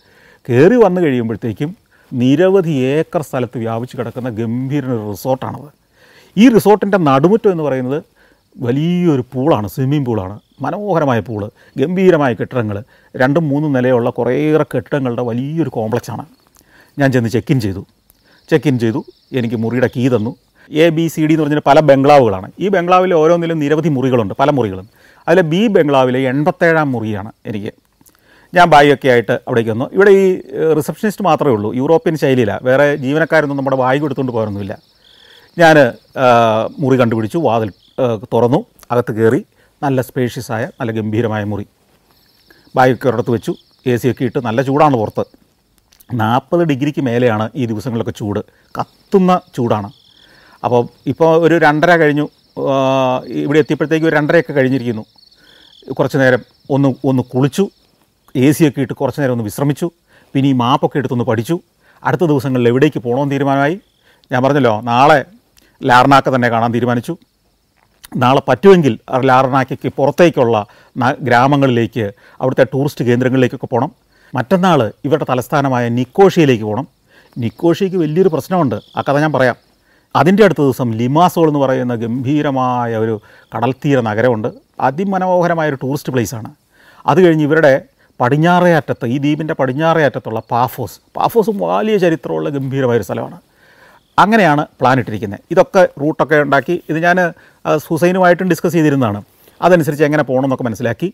കയറി വന്നു കഴിയുമ്പോഴത്തേക്കും നിരവധി ഏക്കർ സ്ഥലത്ത് വ്യാപിച്ച് കിടക്കുന്ന ഗംഭീര ഒരു റിസോർട്ടാണത്. ഈ റിസോർട്ടിൻ്റെ നടുമുറ്റം എന്ന് പറയുന്നത് വലിയൊരു പൂളാണ്, സ്വിമ്മിംഗ് പൂളാണ്. മനോഹരമായ പൂള്, ഗംഭീരമായ കെട്ടിടങ്ങൾ, 2-3 നിലയുള്ള കുറേയേറെ കെട്ടിടങ്ങളുടെ വലിയൊരു കോംപ്ലക്സാണ്. ഞാൻ ചെന്ന് ചെക്ക് ഇൻ ചെയ്തു. എനിക്ക് മുറിയുടെ കീ തന്നു. ABCD എന്ന് പറഞ്ഞാൽ പല ബംഗ്ലാവുകളാണ്. ഈ ബംഗ്ലാവിൽ ഓരോന്നിലും നിരവധി മുറികളുണ്ട്, പല മുറികളും. അതിൽ B ബംഗ്ലാവിലെ 87-ാം മുറിയാണ് എനിക്ക്. ഞാൻ ബാഗൊക്കെ ആയിട്ട് അവിടേക്ക് വന്നു. ഇവിടെ ഈ റിസപ്ഷനിസ്റ്റ് മാത്രമേ ഉള്ളൂ, യൂറോപ്യൻ ശൈലിയിലാണ്. വേറെ ജീവനക്കാരൊന്നും നമ്മുടെ ബാഗ് എടുത്തുകൊണ്ട് പോകാനൊന്നുമില്ല. ഞാൻ മുറി കണ്ടുപിടിച്ചു, വാതിൽ തുറന്നു, അകത്ത് കയറി. നല്ല സ്പേഷ്യസായ നല്ല ഗംഭീരമായ മുറി. ബാഗൊക്കെ ഒരിടത്ത് വെച്ചു. AC ഒക്കെ ഇട്ട്. നല്ല ചൂടാണ് പുറത്ത്. 40 ഡിഗ്രിക്ക് മേലെയാണ് ഈ ദിവസങ്ങളിലൊക്കെ ചൂട്, കത്തുന്ന ചൂടാണ്. അപ്പോൾ ഇപ്പോൾ ഒരു 2:30 കഴിഞ്ഞു. ഇവിടെ എത്തിയപ്പോഴത്തേക്ക് ഒരു 2:30 കഴിഞ്ഞിരിക്കുന്നു. കുറച്ച് നേരം ഒന്ന് കുളിച്ചു, AC ഒക്കെ ഇട്ട് കുറച്ച് നേരം ഒന്ന് വിശ്രമിച്ചു. പിന്നെ ഈ മാപ്പൊക്കെ എടുത്തൊന്ന് പഠിച്ചു. അടുത്ത ദിവസങ്ങളിൽ എവിടേക്ക് പോകണമെന്ന് തീരുമാനമായി. ഞാൻ പറഞ്ഞല്ലോ, നാളെ ലാർനാക്ക തന്നെ കാണാൻ തീരുമാനിച്ചു. നാളെ പറ്റുമെങ്കിൽ ലാർനാക്കയ്ക്ക് പുറത്തേക്കുള്ള ഗ്രാമങ്ങളിലേക്ക്, അവിടുത്തെ ടൂറിസ്റ്റ് കേന്ദ്രങ്ങളിലേക്കൊക്കെ പോകണം. മറ്റന്നാൾ ഇവരുടെ തലസ്ഥാനമായ നിക്കോഷ്യയിലേക്ക് പോകണം. നിക്കോഷ്യയ്ക്ക് വലിയൊരു പ്രശ്നമുണ്ട്, ആ കഥ ഞാൻ പറയാം. അതിൻ്റെ അടുത്ത ദിവസം ലിമാസോൾ എന്ന് പറയുന്ന ഗംഭീരമായ ഒരു കടൽത്തീര നഗരമുണ്ട്. അതിമനോഹരമായൊരു ടൂറിസ്റ്റ് പ്ലേസാണ്. അത് കഴിഞ്ഞ് ഇവരുടെ പടിഞ്ഞാറേ അറ്റത്ത്, ഈ ദ്വീപിൻ്റെ പടിഞ്ഞാറേ അറ്റത്തുള്ള പാഫോസും വലിയ ചരിത്രമുള്ള ഗംഭീരമായൊരു സ്ഥലമാണ്. അങ്ങനെയാണ് പ്ലാൻ ഇട്ടിരിക്കുന്നത്. ഇതൊക്കെ റൂട്ടൊക്കെ ഉണ്ടാക്കി, ഇത് ഞാൻ ഹുസൈനുമായിട്ടും ഡിസ്കസ് ചെയ്തിരുന്നതാണ്. അതനുസരിച്ച് എങ്ങനെ പോകണമെന്നൊക്കെ മനസ്സിലാക്കി.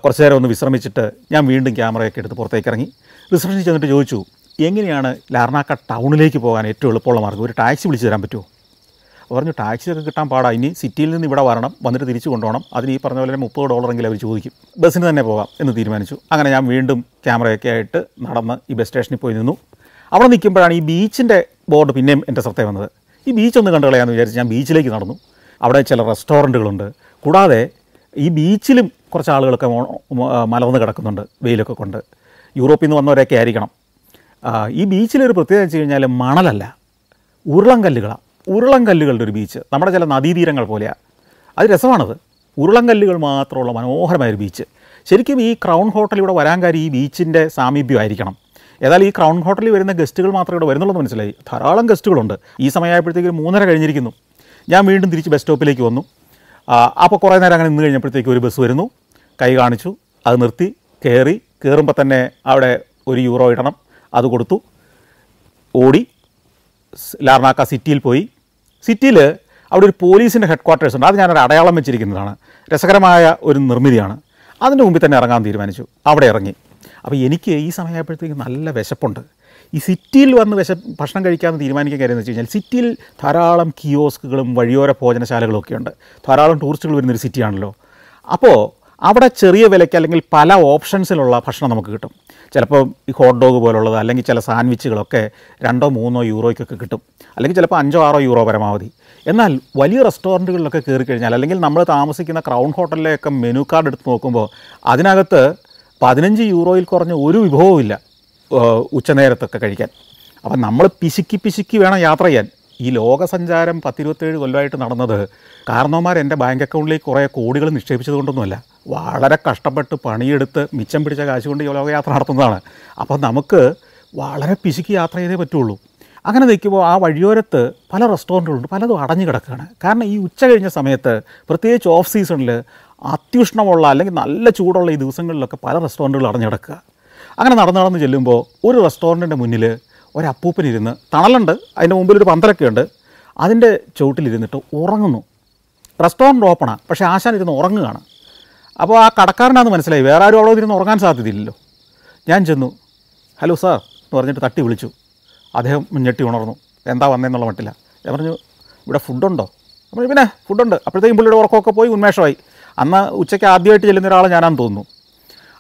കുറച്ച് നേരം ഒന്ന് വിശ്രമിച്ചിട്ട് ഞാൻ വീണ്ടും ക്യാമറയൊക്കെ എടുത്ത് പുറത്തേക്ക് ഇറങ്ങി. റിസപ്ഷനിൽ ചെന്നിട്ട് ചോദിച്ചു, എങ്ങനെയാണ് ലാർനാക്ക ടൗണിലേക്ക് പോകാൻ ഏറ്റവും എളുപ്പമുള്ള മാർഗ്ഗം, ഒരു ടാക്സി വിളിച്ച് തരാൻ പറ്റുമോ? പറഞ്ഞു, ടാക്സിയൊക്കെ കിട്ടാൻ പാടാ, ഇനി സിറ്റിയിൽ നിന്ന് ഇവിടെ വരണം, വന്നിട്ട് തിരിച്ചു കൊണ്ടുപോകണം. അതിന് ഈ പറഞ്ഞ പോലെ $30 അവർ ചോദിക്കും. ബസ്സിന് തന്നെ പോകാം എന്ന് തീരുമാനിച്ചു. അങ്ങനെ ഞാൻ വീണ്ടും ക്യാമറയൊക്കെ ആയിട്ട് നടന്ന് ഈ ബസ് സ്റ്റേഷനിൽ പോയി നിന്നു. അവിടെ നിൽക്കുമ്പോഴാണ് ഈ ബീച്ചിൻ്റെ ബോർഡ് പിന്നെയും എൻ്റെ ശ്രദ്ധ വന്നത്. ഈ ബീച്ചൊന്ന് കണ്ടു കളയാമെന്ന് വിചാരിച്ച് ഞാൻ ബീച്ചിലേക്ക് നടന്നു. അവിടെ ചില റെസ്റ്റോറൻറ്റുകളുണ്ട്. കൂടാതെ ഈ ബീച്ചിലും കുറച്ച് ആളുകളൊക്കെ മലർന്ന് കിടക്കുന്നുണ്ട്, വെയിലൊക്കെ കൊണ്ട്. യൂറോപ്പിൽ നിന്ന് വന്നവരൊക്കെ ആയിരിക്കണം. ഈ ബീച്ചിലൊരു പ്രത്യേകത വെച്ച് കഴിഞ്ഞാൽ മണലല്ല, ഉരുളൻകല്ലുകളാണ്. ഉരുളൻകല്ലുകളുടെ ഒരു ബീച്ച്, നമ്മുടെ ചില നദീതീരങ്ങൾ പോലെയാണ്. അത് രസമാണത്. ഉരുളൻകല്ലുകൾ മാത്രമുള്ള മനോഹരമായൊരു ബീച്ച്. ശരിക്കും ഈ ക്രൗൺ ഹോട്ടൽ ഇവിടെ വരാൻ കാര്യം ഈ ബീച്ചിൻ്റെ സാമീപ്യമായിരിക്കണം. ഏതായാലും ഈ ക്രൗൺ ഹോട്ടലിൽ വരുന്ന ഗസ്റ്റുകൾ മാത്രമേ ഇവിടെ വരുന്നുള്ളൂ എന്ന് മനസ്സിലായി. ധാരാളം ഗസ്റ്റുകളുണ്ട്. ഈ സമയമായപ്പോഴത്തേക്ക് 3:30 കഴിഞ്ഞിരിക്കുന്നു. ഞാൻ വീണ്ടും തിരിച്ച് ബസ് സ്റ്റോപ്പിലേക്ക് വന്നു. അപ്പോൾ കുറേ നേരം അങ്ങനെ നിന്ന് കഴിഞ്ഞപ്പോഴത്തേക്ക് ഒരു ബസ് വരുന്നു. കൈ കാണിച്ചു, അത് നിർത്തി. കയറുമ്പോൾ തന്നെ അവിടെ €1 ഇടണം. അത് കൊടുത്തു. ഓടി ലാർനാക്ക സിറ്റിയിൽ പോയി. സിറ്റിയിൽ അവിടെ ഒരു പോലീസിൻ്റെ ഹെഡ്ക്വാർട്ടേഴ്സ് ഉണ്ട്. അത് ഞാനൊരു അടയാളം വെച്ചിരിക്കുന്നതാണ്. രസകരമായ ഒരു നിർമ്മിതിയാണ്. അതിൻ്റെ മുമ്പിൽ തന്നെ ഇറങ്ങാൻ തീരുമാനിച്ചു. അവിടെ ഇറങ്ങി. അപ്പോൾ എനിക്ക് ഈ സമയമായപ്പോഴത്തേക്ക് നല്ല വിശപ്പുണ്ട്. ഈ സിറ്റിയിൽ വന്ന് ഭക്ഷണം കഴിക്കാമെന്ന് തീരുമാനിക്കാൻ കാര്യം എന്ന് വെച്ച് കഴിഞ്ഞാൽ, സിറ്റിയിൽ ധാരാളം കിയോസ്കുകളും വഴിയോര ഭോജനശാലകളും ഒക്കെ ഉണ്ട്. ധാരാളം ടൂറിസ്റ്റുകൾ വരുന്നൊരു സിറ്റിയാണല്ലോ. അപ്പോൾ അവിടെ ചെറിയ വിലയ്ക്ക് അല്ലെങ്കിൽ പല ഓപ്ഷൻസിലുള്ള ഭക്ഷണം നമുക്ക് കിട്ടും. ചിലപ്പോൾ ഈ ഹോട്ട് ഡോഗ് പോലുള്ളത്, അല്ലെങ്കിൽ ചില സാൻഡ്വിച്ചുകളൊക്കെ €2-3 കിട്ടും. അല്ലെങ്കിൽ ചിലപ്പോൾ €5-6 പരമാവധി. എന്നാൽ വലിയ റെസ്റ്റോറൻറ്റുകളിലൊക്കെ കയറി കഴിഞ്ഞാൽ, അല്ലെങ്കിൽ നമ്മൾ താമസിക്കുന്ന ക്രൗൺ ഹോട്ടലിലെയൊക്കെ മെനു കാർഡ് എടുത്ത് നോക്കുമ്പോൾ അതിനകത്ത് €15 കുറഞ്ഞ ഒരു വിഭവവുമില്ല ഉച്ചനേരത്തൊക്കെ കഴിക്കാൻ. അപ്പം നമ്മൾ പിശുക്കി വേണം യാത്ര ചെയ്യാൻ. ഈ ലോകസഞ്ചാരം 10-27 കൊല്ലമായിട്ട് നടന്നത് കാരണവന്മാർ എൻ്റെ ബാങ്ക് അക്കൗണ്ടിലേക്ക് കുറേ കോടികൾ നിക്ഷേപിച്ചത് കൊണ്ടൊന്നുമല്ല. വളരെ കഷ്ടപ്പെട്ട് പണിയെടുത്ത് മിച്ചം പിടിച്ച കാശ് കൊണ്ട് ഈ ലോകയാത്ര നടത്തുന്നതാണ്. അപ്പോൾ നമുക്ക് വളരെ പിശുക്കി യാത്ര ചെയ്തേ പറ്റുള്ളൂ. അങ്ങനെ നിൽക്കുമ്പോൾ ആ വഴിയോരത്ത് പല റെസ്റ്റോറൻറ്റുകളുണ്ട്, പലതും അടഞ്ഞു കിടക്കുകയാണ്. കാരണം ഈ ഉച്ച കഴിഞ്ഞ സമയത്ത്, പ്രത്യേകിച്ച് ഓഫ് സീസണിൽ, അത്യുഷ്ണമുള്ള അല്ലെങ്കിൽ നല്ല ചൂടുള്ള ഈ ദിവസങ്ങളിലൊക്കെ പല റെസ്റ്റോറൻറ്റുകൾ അടഞ്ഞു കിടക്കുക. അങ്ങനെ നടന്ന് ചെല്ലുമ്പോൾ ഒരു റെസ്റ്റോറൻറ്റിൻ്റെ മുന്നിൽ ഒരപ്പൂപ്പനിരുന്ന്, തണലുണ്ട്, അതിൻ്റെ മുമ്പിലൊരു പന്തലൊക്കെ ഉണ്ട്, അതിൻ്റെ ചുവട്ടിലിരുന്നിട്ട് ഉറങ്ങുന്നു. റെസ്റ്റോറൻറ്റ് ഓപ്പണാണ്, പക്ഷേ ആശാനിരുന്ന് ഉറങ്ങുകയാണ്. അപ്പോൾ ആ കടക്കാരനാണെന്ന് മനസ്സിലായി. വേറെ ആരും അവിടെ ഇരുന്ന് ഉറങ്ങാൻ സാധ്യതയില്ലല്ലോ. ഞാൻ ചെന്നു, ഹലോ സാർ എന്ന് പറഞ്ഞിട്ട് തട്ടി വിളിച്ചു. അദ്ദേഹം ഞെട്ടി ഉണർന്നു. എന്താ വന്നതെന്നുള്ള മട്ടില്ല. ഞാൻ പറഞ്ഞു, ഇവിടെ ഫുഡുണ്ടോ? അപ്പോൾ പിന്നെ ഫുഡുണ്ട്. അപ്പോഴത്തേക്കും പുള്ളിയുടെ ഉറക്കമൊക്കെ പോയി ഉന്മേഷമായി. അന്ന് ഉച്ചയ്ക്ക് ആദ്യമായിട്ട് ചെല്ലുന്ന ഒരാൾ ഞാനാണെന്ന് തോന്നുന്നു.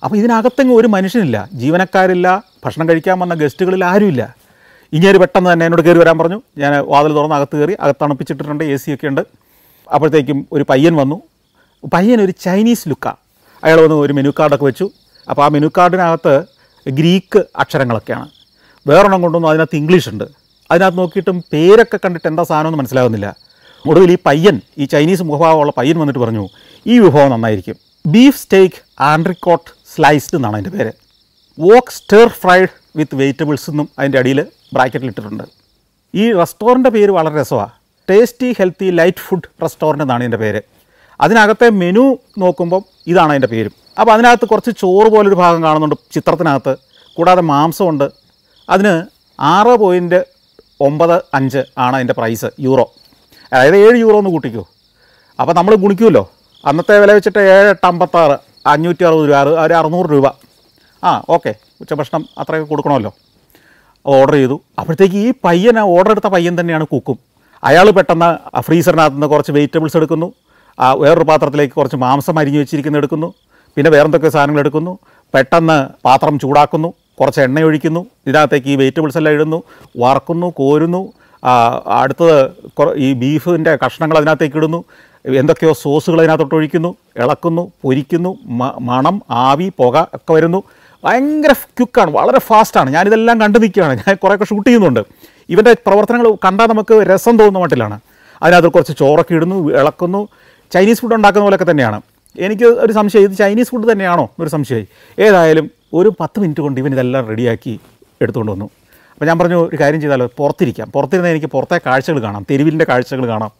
അപ്പോൾ ഇതിനകത്തെങ്ങും ഒരു മനുഷ്യനില്ല, ജീവനക്കാരില്ല, ഭക്ഷണം കഴിക്കാൻ വന്ന ഗസ്റ്റുകളിൽ ആരുമില്ല. ഇങ്ങനെ പെട്ടെന്ന് തന്നെ എന്നോട് കയറി വരാൻ പറഞ്ഞു. ഞാൻ വാതിൽ തുറന്ന് അകത്ത് കയറി. അകത്ത് തണുപ്പിച്ചിട്ടിട്ടുണ്ട്, AC ഒക്കെ ഉണ്ട്. അപ്പോഴത്തേക്കും ഒരു പയ്യൻ വന്നു. പയ്യനൊരു ചൈനീസ് ലുക്കാണ്. അയാൾ വന്ന് ഒരു മെനു കാർഡൊക്കെ വെച്ചു. അപ്പോൾ ആ മെനു കാർഡിനകത്ത് ഗ്രീക്ക് അക്ഷരങ്ങളൊക്കെയാണ്. വേറൊരെണ്ണം കൊണ്ടുവന്നു അതിനകത്ത് ഇംഗ്ലീഷ് ഉണ്ട്. അതിനകത്ത് നോക്കിയിട്ടും പേരൊക്കെ കണ്ടിട്ട് എന്താ സാധനമെന്ന് മനസ്സിലാകുന്നില്ല. ഒടുവിൽ ഈ പയ്യൻ, ഈ ചൈനീസ് മുഖഭാവമുള്ള പയ്യൻ വന്നിട്ട് പറഞ്ഞു, ഈ വിഭവം നന്നായിരിക്കും, ബീഫ് സ്റ്റേക്ക് ആൻഡ്രിക്കോട്ട് സ്ലൈസ്ഡ് എന്നാണ് അതിൻ്റെ പേര്. Wok stir fried with vegetables എന്നും അതിൻ്റെ അടിയിൽ ബ്രാക്കറ്റിൽ ഇട്ടിട്ടുണ്ട്. ഈ റെസ്റ്റോറൻറ്റ് പേര് വളരെ രസമാണ്. Tasty healthy light food restaurant എന്നാണ് ഇതിൻ്റെ പേര്. അതിനകത്തെ മെനു നോക്കുമ്പം ഇതാണ് അതിൻ്റെ പേരും. അപ്പോൾ അതിനകത്ത് കുറച്ച് ചോറ് പോലൊരു ഭാഗം കാണുന്നുണ്ട് ചിത്രത്തിനകത്ത്. കൂടാതെ മാംസമുണ്ട്. അതിന് 6.95 ആണ് അതിൻ്റെ പ്രൈസ്, യൂറോ. അതായത് 7 യൂറോ എന്ന് കൂട്ടിക്കോ. അപ്പോൾ നമ്മൾ ഗുണിക്കുമല്ലോ. അന്നത്തെ വില വെച്ചിട്ട് 7, 8, 56, 560 രൂപ, ഒരു 600 രൂപ. ഓക്കെ, ഉച്ചഭക്ഷണം അത്രയൊക്കെ കൊടുക്കണമല്ലോ. ഓർഡർ ചെയ്തു. അപ്പോഴത്തേക്ക് ഈ പയ്യൻ, ഓർഡർ എടുത്ത പയ്യൻ തന്നെയാണ് കുക്കും. അയാൾ പെട്ടെന്ന് ഫ്രീസറിനകത്ത് നിന്ന് കുറച്ച് വെജിറ്റബിൾസ് എടുക്കുന്നു, വേറൊരു പാത്രത്തിലേക്ക് കുറച്ച് മാംസം അരിഞ്ഞ് വെച്ചിരിക്കുന്നത് എടുക്കുന്നു, പിന്നെ വേറെന്തൊക്കെ സാധനങ്ങൾ എടുക്കുന്നു. പെട്ടെന്ന് പാത്രം ചൂടാക്കുന്നു, കുറച്ച് എണ്ണ ഒഴിക്കുന്നു, ഇതിനകത്തേക്ക് ഈ വെജിറ്റബിൾസ് എല്ലാം ഇടുന്നു, വറക്കുന്നു, കോരുന്നു. അടുത്തത് ഈ ബീഫിൻ്റെ കഷ്ണങ്ങൾ അതിനകത്തേക്ക് ഇടുന്നു, എന്തൊക്കെയോ സോസുകൾ അതിനകത്തോട്ട് ഒഴിക്കുന്നു, ഇളക്കുന്നു, പൊരിക്കുന്നു, മണം, ആവി, പുക ഒക്കെ വരുന്നു. ഭയങ്കര ക്വിക്കാണ്, വളരെ ഫാസ്റ്റാണ്. ഞാനിതെല്ലാം കണ്ടു നിൽക്കുകയാണ്. ഞാൻ കുറേയൊക്കെ ഷൂട്ട് ചെയ്യുന്നുണ്ട്. ഇവൻ്റെ പ്രവർത്തനങ്ങൾ കണ്ടാൽ നമുക്ക് രസം തോന്നുന്ന മട്ടിലാണ്. അതിനകത്ത് കുറച്ച് ചോറൊക്കെ ഇടുന്നു, ഇളക്കുന്നു. ചൈനീസ് ഫുഡ് ഉണ്ടാക്കുന്ന പോലെയൊക്കെ തന്നെയാണ്. എനിക്ക് ഒരു സംശയം, ഇത് ചൈനീസ് ഫുഡ് തന്നെയാണോ എന്നൊരു സംശയമായി. ഏതായാലും ഒരു 10 മിനിറ്റ് കൊണ്ട് ഇവൻ ഇതെല്ലാം റെഡിയാക്കി എടുത്തുകൊണ്ട് വന്നു. അപ്പോൾ ഞാൻ പറഞ്ഞു, ഒരു കാര്യം ചെയ്താലോ, പുറത്തിരുന്നാൽ എനിക്ക് പുറത്തെ കാഴ്ചകൾ കാണാം, തെരുവിൻ്റെ കാഴ്ചകൾ കാണാം.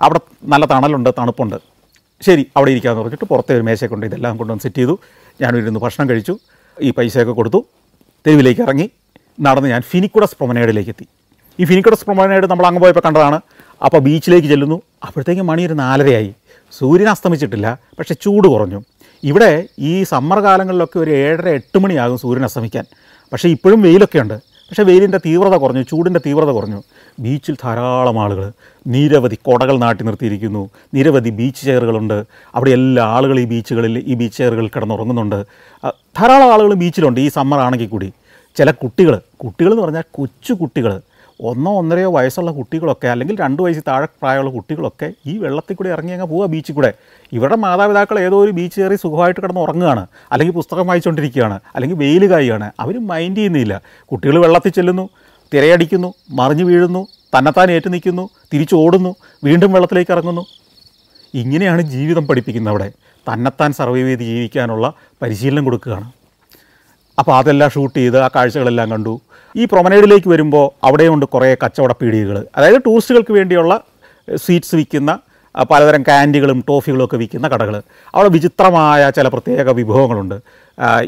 അവിടെ നല്ല തണലുണ്ട്, തണുപ്പുണ്ട്. ശരി, അവിടെ ഇരിക്കാമെന്ന് പറഞ്ഞിട്ട് പുറത്തെ ഒരു മേശയെ കൊണ്ട് ഇതെല്ലാം കൊണ്ടുവന്ന് സെറ്റ് ചെയ്തു. ഞാനിരുന്ന് ഭക്ഷണം കഴിച്ചു, ഈ പൈസയൊക്കെ കൊടുത്തു, തെരുവിലേക്ക് ഇറങ്ങി നടന്ന് ഞാൻ ഫിനിക്കുഡസ് പ്രൊമനേഡിലേക്ക് എത്തി. ഈ ഫിനിക്കുഡസ് പ്രൊമനേഡ് നമ്മൾ അങ്ങ് പോയപ്പോൾ കണ്ടതാണ്. അപ്പോൾ ബീച്ചിലേക്ക് ചെല്ലുന്നു. അപ്പോഴത്തേക്കും മണി ഒരു 4:30 സൂര്യൻ അസ്തമിച്ചിട്ടില്ല, പക്ഷേ ചൂട് കുറഞ്ഞു. ഇവിടെ ഈ സമ്മർ കാലങ്ങളിലൊക്കെ ഒരു 7:30, 8 മണിയാകും സൂര്യൻ അസ്തമിക്കാൻ. പക്ഷേ ഇപ്പോഴും വെയിലൊക്കെ ഉണ്ട്. പക്ഷേ വെയിലിൻ്റെ തീവ്രത കുറഞ്ഞു, ചൂടിൻ്റെ തീവ്രത കുറഞ്ഞു. ബീച്ചിൽ ധാരാളം ആളുകൾ, നിരവധി കുടകൾ നാട്ടി നിർത്തിയിരിക്കുന്നു, നിരവധി ബീച്ച് ചെയറുകളുണ്ട്. അവിടെ എല്ലാ ആളുകൾ ഈ ബീച്ച് ചെയറുകളിൽ കിടന്നുറങ്ങുന്നുണ്ട്. ധാരാളം ആളുകൾ ബീച്ചിലുണ്ട് ഈ സമ്മർ ആണെങ്കിൽ കൂടി. ചില കുട്ടികളെന്ന് പറഞ്ഞാൽ കൊച്ചു കുട്ടികൾ, 1, 1.5 വയസ്സുള്ള കുട്ടികളൊക്കെ, അല്ലെങ്കിൽ 2 വയസ്സിൽ താഴെ പ്രായമുള്ള കുട്ടികളൊക്കെ ഈ വെള്ളത്തിൽ കൂടെ ഇറങ്ങി അങ്ങ് പോവുക ബീച്ചിൽ കൂടെ. ഇവരുടെ മാതാപിതാക്കൾ ഏതോ ഒരു ബീച്ച് കയറി സുഖമായിട്ട് കിടന്ന് ഉറങ്ങുകയാണ്, അല്ലെങ്കിൽ പുസ്തകം വായിച്ചുകൊണ്ടിരിക്കുകയാണ്, അല്ലെങ്കിൽ വെയിൽ കായുകയാണ്. അവർ മൈൻഡ് ചെയ്യുന്നില്ല. കുട്ടികൾ വെള്ളത്തിൽ ചെല്ലുന്നു, തിരയടിക്കുന്നു, മറിഞ്ഞു വീഴുന്നു, തന്നെത്താൻ ഏറ്റു നിൽക്കുന്നു, തിരിച്ചോടുന്നു, വീണ്ടും വെള്ളത്തിലേക്ക് ഇറങ്ങുന്നു. ഇങ്ങനെയാണ് ജീവിതം പഠിപ്പിക്കുന്നത്. അവിടെ തന്നെത്താൻ സർവൈവ് ചെയ്ത് ജീവിക്കാനുള്ള പരിശീലനം കൊടുക്കുകയാണ്. അപ്പോൾ അതെല്ലാം ഷൂട്ട് ചെയ്ത് ആ കാഴ്ചകളെല്ലാം കണ്ടു. ഈ പ്രൊമനേഡിലേക്ക് വരുമ്പോൾ അവിടെയുണ്ട് കുറേ കച്ചവട പീടികകൾ, അതായത് ടൂറിസ്റ്റുകൾക്ക് വേണ്ടിയുള്ള സ്വീറ്റ്സ് വിൽക്കുന്ന പലതരം ക്യാൻഡികളും ടോഫികളും ഒക്കെ വിൽക്കുന്ന കടകൾ. അവിടെ വിചിത്രമായ ചില പ്രത്യേക വിഭവങ്ങളുണ്ട്.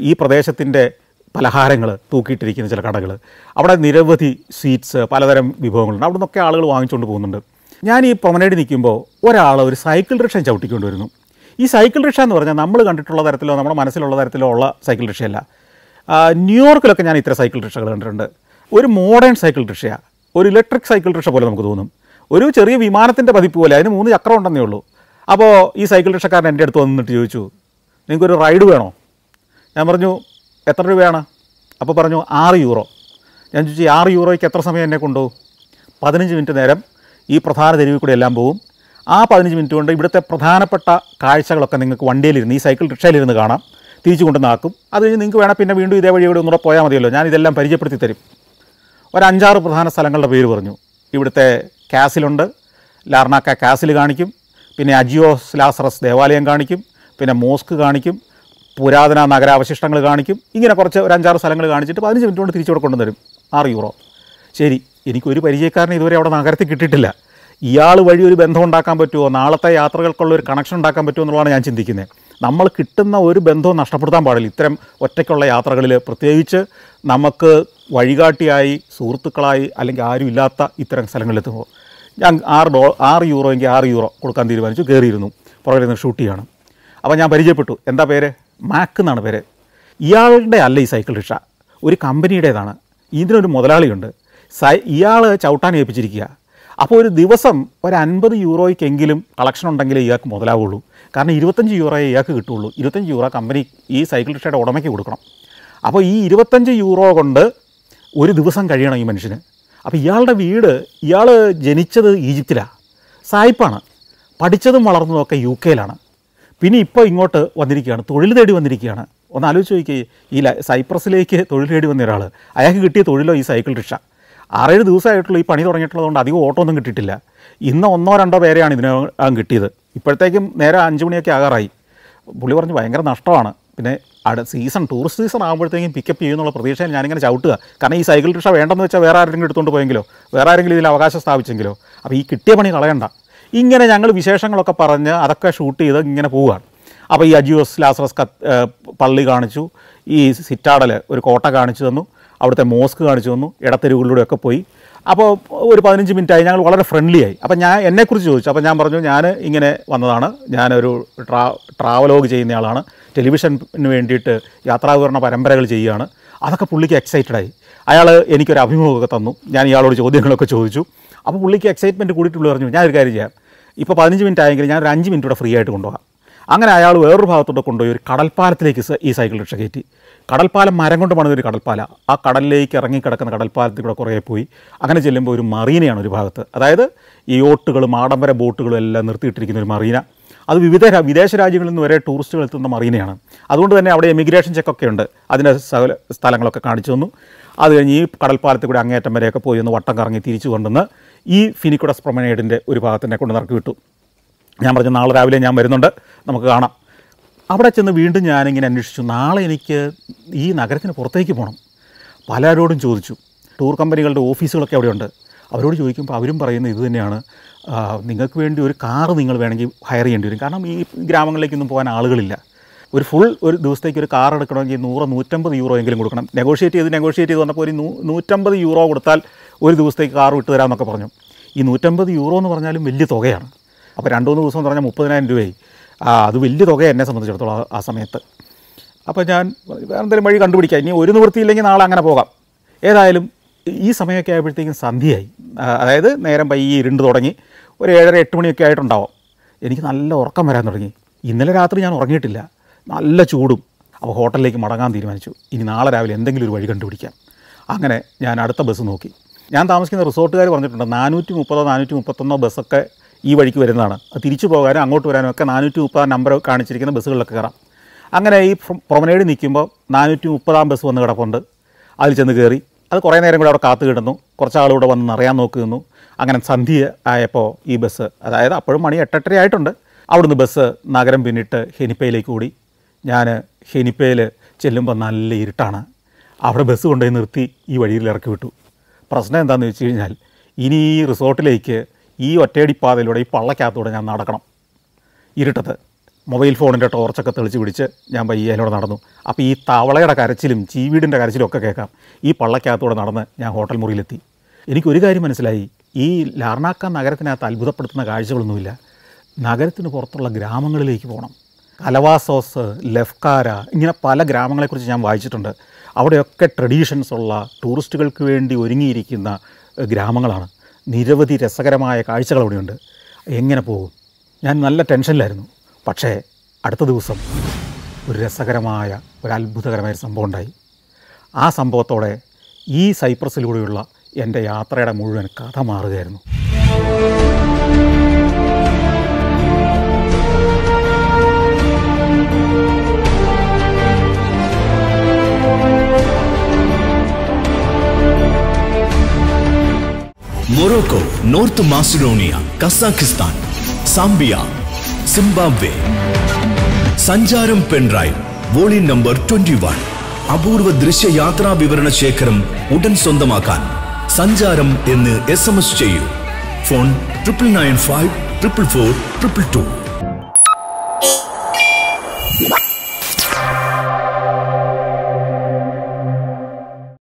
ഈ പ്രദേശത്തിൻ്റെ പലഹാരങ്ങൾ തൂക്കിയിട്ടിരിക്കുന്ന ചില കടകൾ. അവിടെ നിരവധി സ്വീറ്റ്സ്, പലതരം വിഭവങ്ങളുണ്ട്. അവിടെ നിന്നൊക്കെ ആളുകൾ വാങ്ങിച്ചുകൊണ്ട് പോകുന്നുണ്ട്. ഞാൻ ഈ പ്രൊമനേഡിൽ നിൽക്കുമ്പോൾ ഒരു സൈക്കിൾ റിക്ഷ ചവിട്ടിക്കൊണ്ട് വരുന്നു. ഈ സൈക്കിൾ റിക്ഷ എന്ന് പറഞ്ഞാൽ നമ്മൾ കണ്ടിട്ടുള്ള തരത്തിലോ നമ്മുടെ മനസ്സിലുള്ള തരത്തിലോ ഉള്ള സൈക്കിൾ റിക്ഷയല്ല. ന്യൂയോർക്കിലൊക്കെ ഞാൻ ഇത്ര സൈക്കിൾ റിക്ഷകൾ കണ്ടിട്ടുണ്ട്. ഒരു മോഡേൺ സൈക്കിൾ റിക്ഷയാണ്, ഒരു ഇലക്ട്രിക് സൈക്കിൾ റിക്ഷ പോലെ നമുക്ക് തോന്നും. ഒരു ചെറിയ വിമാനത്തിൻ്റെ പതിപ്പ് പോലെ, അതിന് 3 ചക്രം ഉണ്ടെന്നേ ഉള്ളൂ. അപ്പോൾ ഈ സൈക്കിൾ റിക്ഷക്കാരൻ എൻ്റെ അടുത്ത് വന്നിട്ട് ചോദിച്ചു, നിങ്ങൾക്കൊരു റൈഡ് വേണോ? ഞാൻ പറഞ്ഞു, എത്ര രൂപയാണ്? അപ്പോൾ പറഞ്ഞു 6 യൂറോ. ഞാൻ ചോദിച്ചു, 6 യൂറോയ്ക്ക് എത്ര സമയം എന്നെ കൊണ്ടുപോകും? 15 മിനിറ്റ് നേരം ഈ പ്രധാന തെരുവിൽ കൂടെ എല്ലാം പോകും. ആ 15 മിനിറ്റ് കൊണ്ട് ഇവിടുത്തെ പ്രധാനപ്പെട്ട കാഴ്ചകളൊക്കെ നിങ്ങൾക്ക് വണ്ടിയിലിരുന്ന്, ഈ സൈക്കിൾ റിക്ഷയിലിരുന്ന് കാണാം. തിരിച്ചു കൊണ്ടുവന്നാക്കും. അത് കഴിഞ്ഞ് നിങ്ങൾക്ക് വേണം പിന്നെ വീണ്ടും ഇതേ വഴിയോടെ ഒന്നുകൂടെ പോയാൽ മതിയല്ലോ. ഞാനിതെല്ലാം പരിചയപ്പെടുത്തി തരും. ഒരു 5-6 പ്രധാന സ്ഥലങ്ങളുടെ പേര് പറഞ്ഞു. ഇവിടുത്തെ കാസിലുണ്ട്, ലാർണാക്ക കാസിൽ കാണിക്കും, പിന്നെ അജിയോസ് ലാസറസ് ദേവാലയം കാണിക്കും, പിന്നെ മോസ്ക് കാണിക്കും, പുരാതന നഗരാവശിഷ്ടങ്ങൾ കാണിക്കും. ഇങ്ങനെ കുറച്ച് ഒരു 5-6 സ്ഥലങ്ങൾ കാണിച്ചിട്ട് 15 മിനിറ്റ് കൊണ്ട് തിരിച്ചുകൂടെ കൊണ്ടുവരും. 6 യൂറോ. ശരി, എനിക്കൊരു പരിചയക്കാരനെ ഇതുവരെ അവിടെ നഗരത്തിൽ കിട്ടിയിട്ടില്ല. ഇയാൾ വഴി ഒരു ബന്ധം ഉണ്ടാക്കാൻ പറ്റുമോ, നാളത്തെ യാത്രകൾക്കുള്ള ഒരു കണക്ഷൻ ഉണ്ടാക്കാൻ പറ്റുമോ എന്നുള്ളതാണ് ഞാൻ ചിന്തിക്കുന്നത്. നമ്മൾ കിട്ടുന്ന ഒരു ബന്ധവും നഷ്ടപ്പെടുത്താൻ പാടില്ല ഇത്തരം ഒറ്റയ്ക്കുള്ള യാത്രകളിൽ. പ്രത്യേകിച്ച് നമുക്ക് വഴികാട്ടിയായി, സുഹൃത്തുക്കളായി, അല്ലെങ്കിൽ ആരും ഇല്ലാത്ത ഇത്തരം സ്ഥലങ്ങളിലെത്തുമ്പോൾ. ഞാൻ 6 യൂറോ എങ്കിൽ 6 യൂറോ കൊടുക്കാൻ തീരുമാനിച്ചു. കയറിയിരുന്നു, പുറകിൽ നിന്ന് ഷൂട്ട് ചെയ്യണം. അപ്പോൾ ഞാൻ പരിചയപ്പെട്ടു. എന്താ പേര്? മാക്ക് എന്നാണ് പേര്. ഇയാളുടെ അല്ല ഈ സൈക്കിൾ റിക്ഷ, ഒരു കമ്പനിയുടേതാണ്. ഇതിനൊരു മുതലാളിയുണ്ട്. ഇയാൾ ചവിട്ടാൻ ഏൽപ്പിച്ചിരിക്കുക. അപ്പോൾ ഒരു ദിവസം ഒരു 50 യൂറോയ്ക്കെങ്കിലും കളക്ഷൻ ഉണ്ടെങ്കിലേ ഇയാൾക്ക് മുതലാവുള്ളൂ. കാരണം 25 യൂറോയെ ഇയാൾക്ക് കിട്ടുള്ളൂ. 25 യൂറോ കമ്പനി ഈ സൈക്കിൾ റിക്ഷയുടെ ഉടമയ്ക്ക് കൊടുക്കണം. അപ്പോൾ ഈ 25 യൂറോ കൊണ്ട് ഒരു ദിവസം കഴിയണം ഈ മനുഷ്യന്. അപ്പോൾ ഇയാളുടെ വീട്, ഇയാൾ ജനിച്ചത് ഈജിപ്തിലാണ്, സായിപ്പാണ്. പഠിച്ചതും വളർന്നതൊക്കെ UK യിലാണ്. പിന്നെ ഇപ്പോൾ ഇങ്ങോട്ട് വന്നിരിക്കുകയാണ്, തൊഴിൽ തേടി വന്നിരിക്കുകയാണ്. ഒന്ന് ആലോചിച്ച് നോക്കിയേ, ഈ സൈപ്രസിലേക്ക് തൊഴിൽ തേടി വന്ന ഒരാൾ, അയാൾക്ക് കിട്ടിയ തൊഴിലോ ഈ സൈക്കിൾ റിക്ഷ. 6-7 ദിവസമായിട്ടുള്ള ഈ പണി തുടങ്ങിയിട്ടുള്ളതുകൊണ്ട് അധികം ഓട്ടോ ഒന്നും കിട്ടിയിട്ടില്ല. ഇന്ന് 1-2 പേരെയാണ് ഇതിനകം കിട്ടിയത്. ഇപ്പോഴത്തേക്കും നേരെ 5 മണിയൊക്കെ ആകാറായി. പുള്ളി പറഞ്ഞ് ഭയങ്കര നഷ്ടമാണ്. പിന്നെ ടൂറിസ്റ്റ് സീസൺ ആകുമ്പോഴത്തേക്കും പിക്കപ്പ് ചെയ്യുന്നുള്ള പ്രതീക്ഷയിൽ ഞാനിങ്ങനെ ചവിട്ടുക. കാരണം ഈ സൈക്കിൾ റിക്ഷ വേണ്ടെന്ന് വെച്ചാൽ വേറെ ആരെങ്കിലും എടുത്തുകൊണ്ട് പോയെങ്കിലോ, വേറെ ആരെങ്കിലും ഇതിൽ അവകാശം സ്ഥാപിച്ചെങ്കിലോ. അപ്പോൾ ഈ കിട്ടിയ പണി കളയണ്ട. ഇങ്ങനെ ഞങ്ങൾ വിശേഷങ്ങളൊക്കെ പറഞ്ഞ് അതൊക്കെ ഷൂട്ട് ചെയ്ത് ഇങ്ങനെ പോവുകയാണ്. അപ്പോൾ ഈ അജിയോസ് ലാസറസ് പള്ളി കാണിച്ചു, ഈ സിറ്റാഡൽ ഒരു കോട്ട കാണിച്ചു തന്നു, അവിടുത്തെ മോസ്ക് കാണിച്ചു തന്നു, ഇടത്തെരുവുകളിലൂടെയൊക്കെ പോയി. അപ്പോൾ ഒരു 15 മിനിറ്റായി, ഞങ്ങൾ വളരെ ഫ്രണ്ട്ലി ആയി. അപ്പോൾ ഞാൻ എന്നെക്കുറിച്ച് ചോദിച്ചു. അപ്പോൾ ഞാൻ പറഞ്ഞു, ഞാൻ ഇങ്ങനെ വന്നതാണ്, ഞാനൊരു ട്രാവലോഗ് ചെയ്യുന്നയാളാണ്, ടെലിവിഷന് വേണ്ടിയിട്ട് യാത്രാവിവരണ പരമ്പരകൾ ചെയ്യുകയാണ്. അതൊക്കെ പുള്ളിക്ക് എക്സൈറ്റഡായി. അയാൾ എനിക്കൊരു അഭിമുഖമൊക്കെ തന്നു. ഞാൻ ഇയാളോട് ചോദ്യങ്ങളൊക്കെ ചോദിച്ചു. അപ്പോൾ പുള്ളിക്ക് എക്സൈറ്റ്മെൻറ്റ് കൂടിയിട്ടുള്ള പറഞ്ഞു, ഞാനൊരു കാര്യം ചെയ്യാം, ഇപ്പോൾ 15 മിനിറ്റ് ആയെങ്കിൽ ഞാനൊരു 5 മിനിറ്റ് കൂടെ ഫ്രീ ആയിട്ട് കൊണ്ടുപോകാം. അങ്ങനെ അയാൾ വേറൊരു ഭാഗത്തോട്ട് കൊണ്ടുപോയി ഒരു കടൽപ്പാലത്തിലേക്ക് ഈ സൈക്കിൾ റിക്ഷ കയറ്റി. കടൽപ്പാലം മരം കൊണ്ട് പണിതൊരു കടൽപ്പാല. ആ കടലിലേക്ക് ഇറങ്ങിക്കിടക്കുന്ന കടൽപ്പാലത്തിൽ കൂടെ കുറേ പോയി. അങ്ങനെ ചെല്ലുമ്പോൾ ഒരു മറീനയാണ് ഒരു ഭാഗത്ത്. അതായത് ഈ യോട്ടുകളും ആഡംബര ബോട്ടുകളും എല്ലാം നിർത്തിയിട്ടിരിക്കുന്ന ഒരു മറീന. അത് വിദേശ രാജ്യങ്ങളിൽ നിന്ന് വരെ ടൂറിസ്റ്റുകൾ എത്തുന്ന മറീനയാണ്. അതുകൊണ്ട് തന്നെ അവിടെ എമിഗ്രേഷൻ ചെക്കൊക്കെ ഉണ്ട്. അതിൻ്റെ സ്ഥലങ്ങളൊക്കെ കാണിച്ചു തന്നു. അത് കഴിഞ്ഞ് ഈ കടൽപ്പാലത്തിൽ കൂടെ അങ്ങേറ്റം വരെയൊക്കെ പോയി ഒന്ന് വട്ടം കറങ്ങി തിരിച്ചു കൊണ്ടുവന്ന് ഈ ഫിനിക്കുഡസ് പ്രൊമനേഡിൻ്റെ ഒരു ഭാഗത്തിനെ കൊണ്ട് നടക്കി വിട്ടു. ഞാൻ പറഞ്ഞു, നാളെ രാവിലെ ഞാൻ വരുന്നുണ്ട്, നമുക്ക് കാണാം. അവിടെ ചെന്ന് വീണ്ടും ഞാനിങ്ങനെ അന്വേഷിച്ചു, നാളെ എനിക്ക് ഈ നഗരത്തിന് പുറത്തേക്ക് പോകണം. പലരോടും ചോദിച്ചു. ടൂർ കമ്പനികളുടെ ഓഫീസുകളൊക്കെ അവിടെയുണ്ട്. അവരോട് ചോദിക്കുമ്പോൾ അവരും പറയുന്നത് ഇത് തന്നെയാണ്, നിങ്ങൾക്ക് വേണ്ടി ഒരു കാറ് നിങ്ങൾ വേണമെങ്കിൽ ഹയർ ചെയ്യേണ്ടി വരും. കാരണം ഈ ഗ്രാമങ്ങളിലേക്കൊന്നും പോകാൻ ആളുകളില്ല. ഒരു ദിവസത്തേക്ക് ഒരു കാർ എടുക്കണമെങ്കിൽ 100-150 യൂറോ എങ്കിലും കൊടുക്കണം. നെഗോഷിയേറ്റ് ചെയ്ത് വന്നപ്പോൾ ഒരു 150 യൂറോ കൊടുത്താൽ ഒരു ദിവസത്തേക്ക് കാർ വിട്ടു തരാമെന്നൊക്കെ പറഞ്ഞു. ഈ 150 യൂറോ എന്ന് പറഞ്ഞാലും വലിയ തുകയാണ്. അപ്പോൾ 2-3 ദിവസം എന്ന് പറഞ്ഞാൽ 30,000 രൂപയായി. അത് വലിയ തുകയാണ് എന്നെ സംബന്ധിച്ചിടത്തോളം ആ സമയത്ത്. അപ്പോൾ ഞാൻ വേറെ എന്തെങ്കിലും വഴി കണ്ടുപിടിക്കാം, ഇനി ഒരു നിവൃത്തിയില്ലെങ്കിൽ നാളെ അങ്ങനെ പോകാം. ഏതായാലും ഈ സമയമൊക്കെ ആയപ്പോഴത്തേക്കും സന്ധ്യയായി. അതായത് നേരം ഈ ഇരുണ്ട് തുടങ്ങി. ഒരു 7:30-8 മണിയൊക്കെ ആയിട്ടുണ്ടാവും. എനിക്ക് നല്ല ഉറക്കം വരാൻ തുടങ്ങി. ഇന്നലെ രാത്രി ഞാൻ ഉറങ്ങിയിട്ടില്ല, നല്ല ചൂടും. അപ്പോൾ ഹോട്ടലിലേക്ക് മടങ്ങാൻ തീരുമാനിച്ചു. ഇനി നാളെ രാവിലെ എന്തെങ്കിലും ഒരു വഴി കണ്ടുപിടിക്കാം. അങ്ങനെ ഞാൻ അടുത്ത ബസ് നോക്കി. ഞാൻ താമസിക്കുന്ന റിസോർട്ടുകാർ പറഞ്ഞിട്ടുണ്ട് 430-431 ബസ്സൊക്കെ ഈ വഴിക്ക് വരുന്നതാണ്. അത് തിരിച്ചു പോകാനും അങ്ങോട്ട് വരാനും ഒക്കെ 430 നമ്പർ കാണിച്ചിരിക്കുന്ന ബസ്സുകളിലൊക്കെ കയറാം. അങ്ങനെ ഈ പ്രൊമനേഡ് നിൽക്കുമ്പോൾ 430 ബസ് വന്ന് കിടപ്പുണ്ട്. അതിൽ ചെന്ന് കയറി. അത് കുറേ നേരം കൂടെ അവിടെ കാത്തു കിടന്നു. കുറച്ച് ആളുകൂടെ വന്ന് നിറയാൻ നോക്കുന്നു. അങ്ങനെ സന്ധ്യ ആയപ്പോൾ ഈ ബസ്, അതായത് അപ്പോഴും മണി 8:30 ആയിട്ടുണ്ട്, അവിടുന്ന് ബസ് നഗരം പിന്നിട്ട് ഹെനിപ്പയിലേക്ക് കൂടി. ഞാൻ ഹെനിപ്പയിൽ ചെല്ലുമ്പോൾ നല്ല ഇരുട്ടാണ്. അവിടെ ബസ് കൊണ്ടുപോയി നിർത്തി ഈ വഴിയിൽ ഇറക്കി വിട്ടു. പ്രശ്നം എന്താണെന്ന് വെച്ച് കഴിഞ്ഞാൽ, ഇനി ഈ റിസോർട്ടിലേക്ക് ഈ ഒറ്റയടിപ്പാതയിലൂടെ ഈ പള്ളക്കകത്തൂടെ ഞാൻ നടക്കണം. ഇരുട്ടത്ത് മൊബൈൽ ഫോണിൻ്റെ ടോർച്ചൊക്കെ തെളിച്ച് പിടിച്ച് ഞാൻ പയ്യയിലൂടെ നടന്നു. അപ്പോൾ ഈ തവളയുടെ കരച്ചിലും ചീവീടിൻ്റെ കരച്ചിലും ഒക്കെ കേൾക്കാം. ഈ പള്ളക്കകത്തൂടെ നടന്ന് ഞാൻ ഹോട്ടൽ മുറിയിലെത്തി. എനിക്കൊരു കാര്യം മനസ്സിലായി, ഈ ലാർനാക്ക നഗരത്തിനകത്ത് അത്ഭുതപ്പെടുത്തുന്ന കാഴ്ചകളൊന്നുമില്ല. നഗരത്തിന് പുറത്തുള്ള ഗ്രാമങ്ങളിലേക്ക് പോകണം. കലവാസോസ്, ലെഫ്കാര, ഇങ്ങനെ പല ഗ്രാമങ്ങളെക്കുറിച്ച് ഞാൻ വായിച്ചിട്ടുണ്ട്. അവിടെയൊക്കെ ട്രഡീഷൻസ് ഉള്ള ടൂറിസ്റ്റുകൾക്ക് വേണ്ടി ഒരുങ്ങിയിരിക്കുന്ന ഗ്രാമങ്ങളാണ്. നിരവധി രസകരമായ കാഴ്ചകൾ അവിടെയുണ്ട്. എങ്ങനെ പോകും? ഞാൻ നല്ല ടെൻഷനിലായിരുന്നു. പക്ഷേ അടുത്ത ദിവസം ഒരു രസകരമായ, ഒരു അത്ഭുതകരമായ സംഭവം ഉണ്ടായി. ആ സംഭവത്തോടെ ഈ സൈപ്രസിലൂടെയുള്ള എൻ്റെ യാത്രയുടെ മുഴുവൻ കഥ മാറുകയായിരുന്നു. Morocco, north Macedonia, Kazakhstan, Zambia, Zimbabwe. സഞ്ചാരം പെൻഡ്രൈവ് വോളിയം നമ്പർ 21. അപൂർവ ദൃശ്യയാത്രാ വിവരണ ശേഖരം ഉടൻ സ്വന്തമാക്കാൻ സഞ്ചാരം എന്ന് SMS ചെയ്യൂ. ഫോൺ 9995 444 222.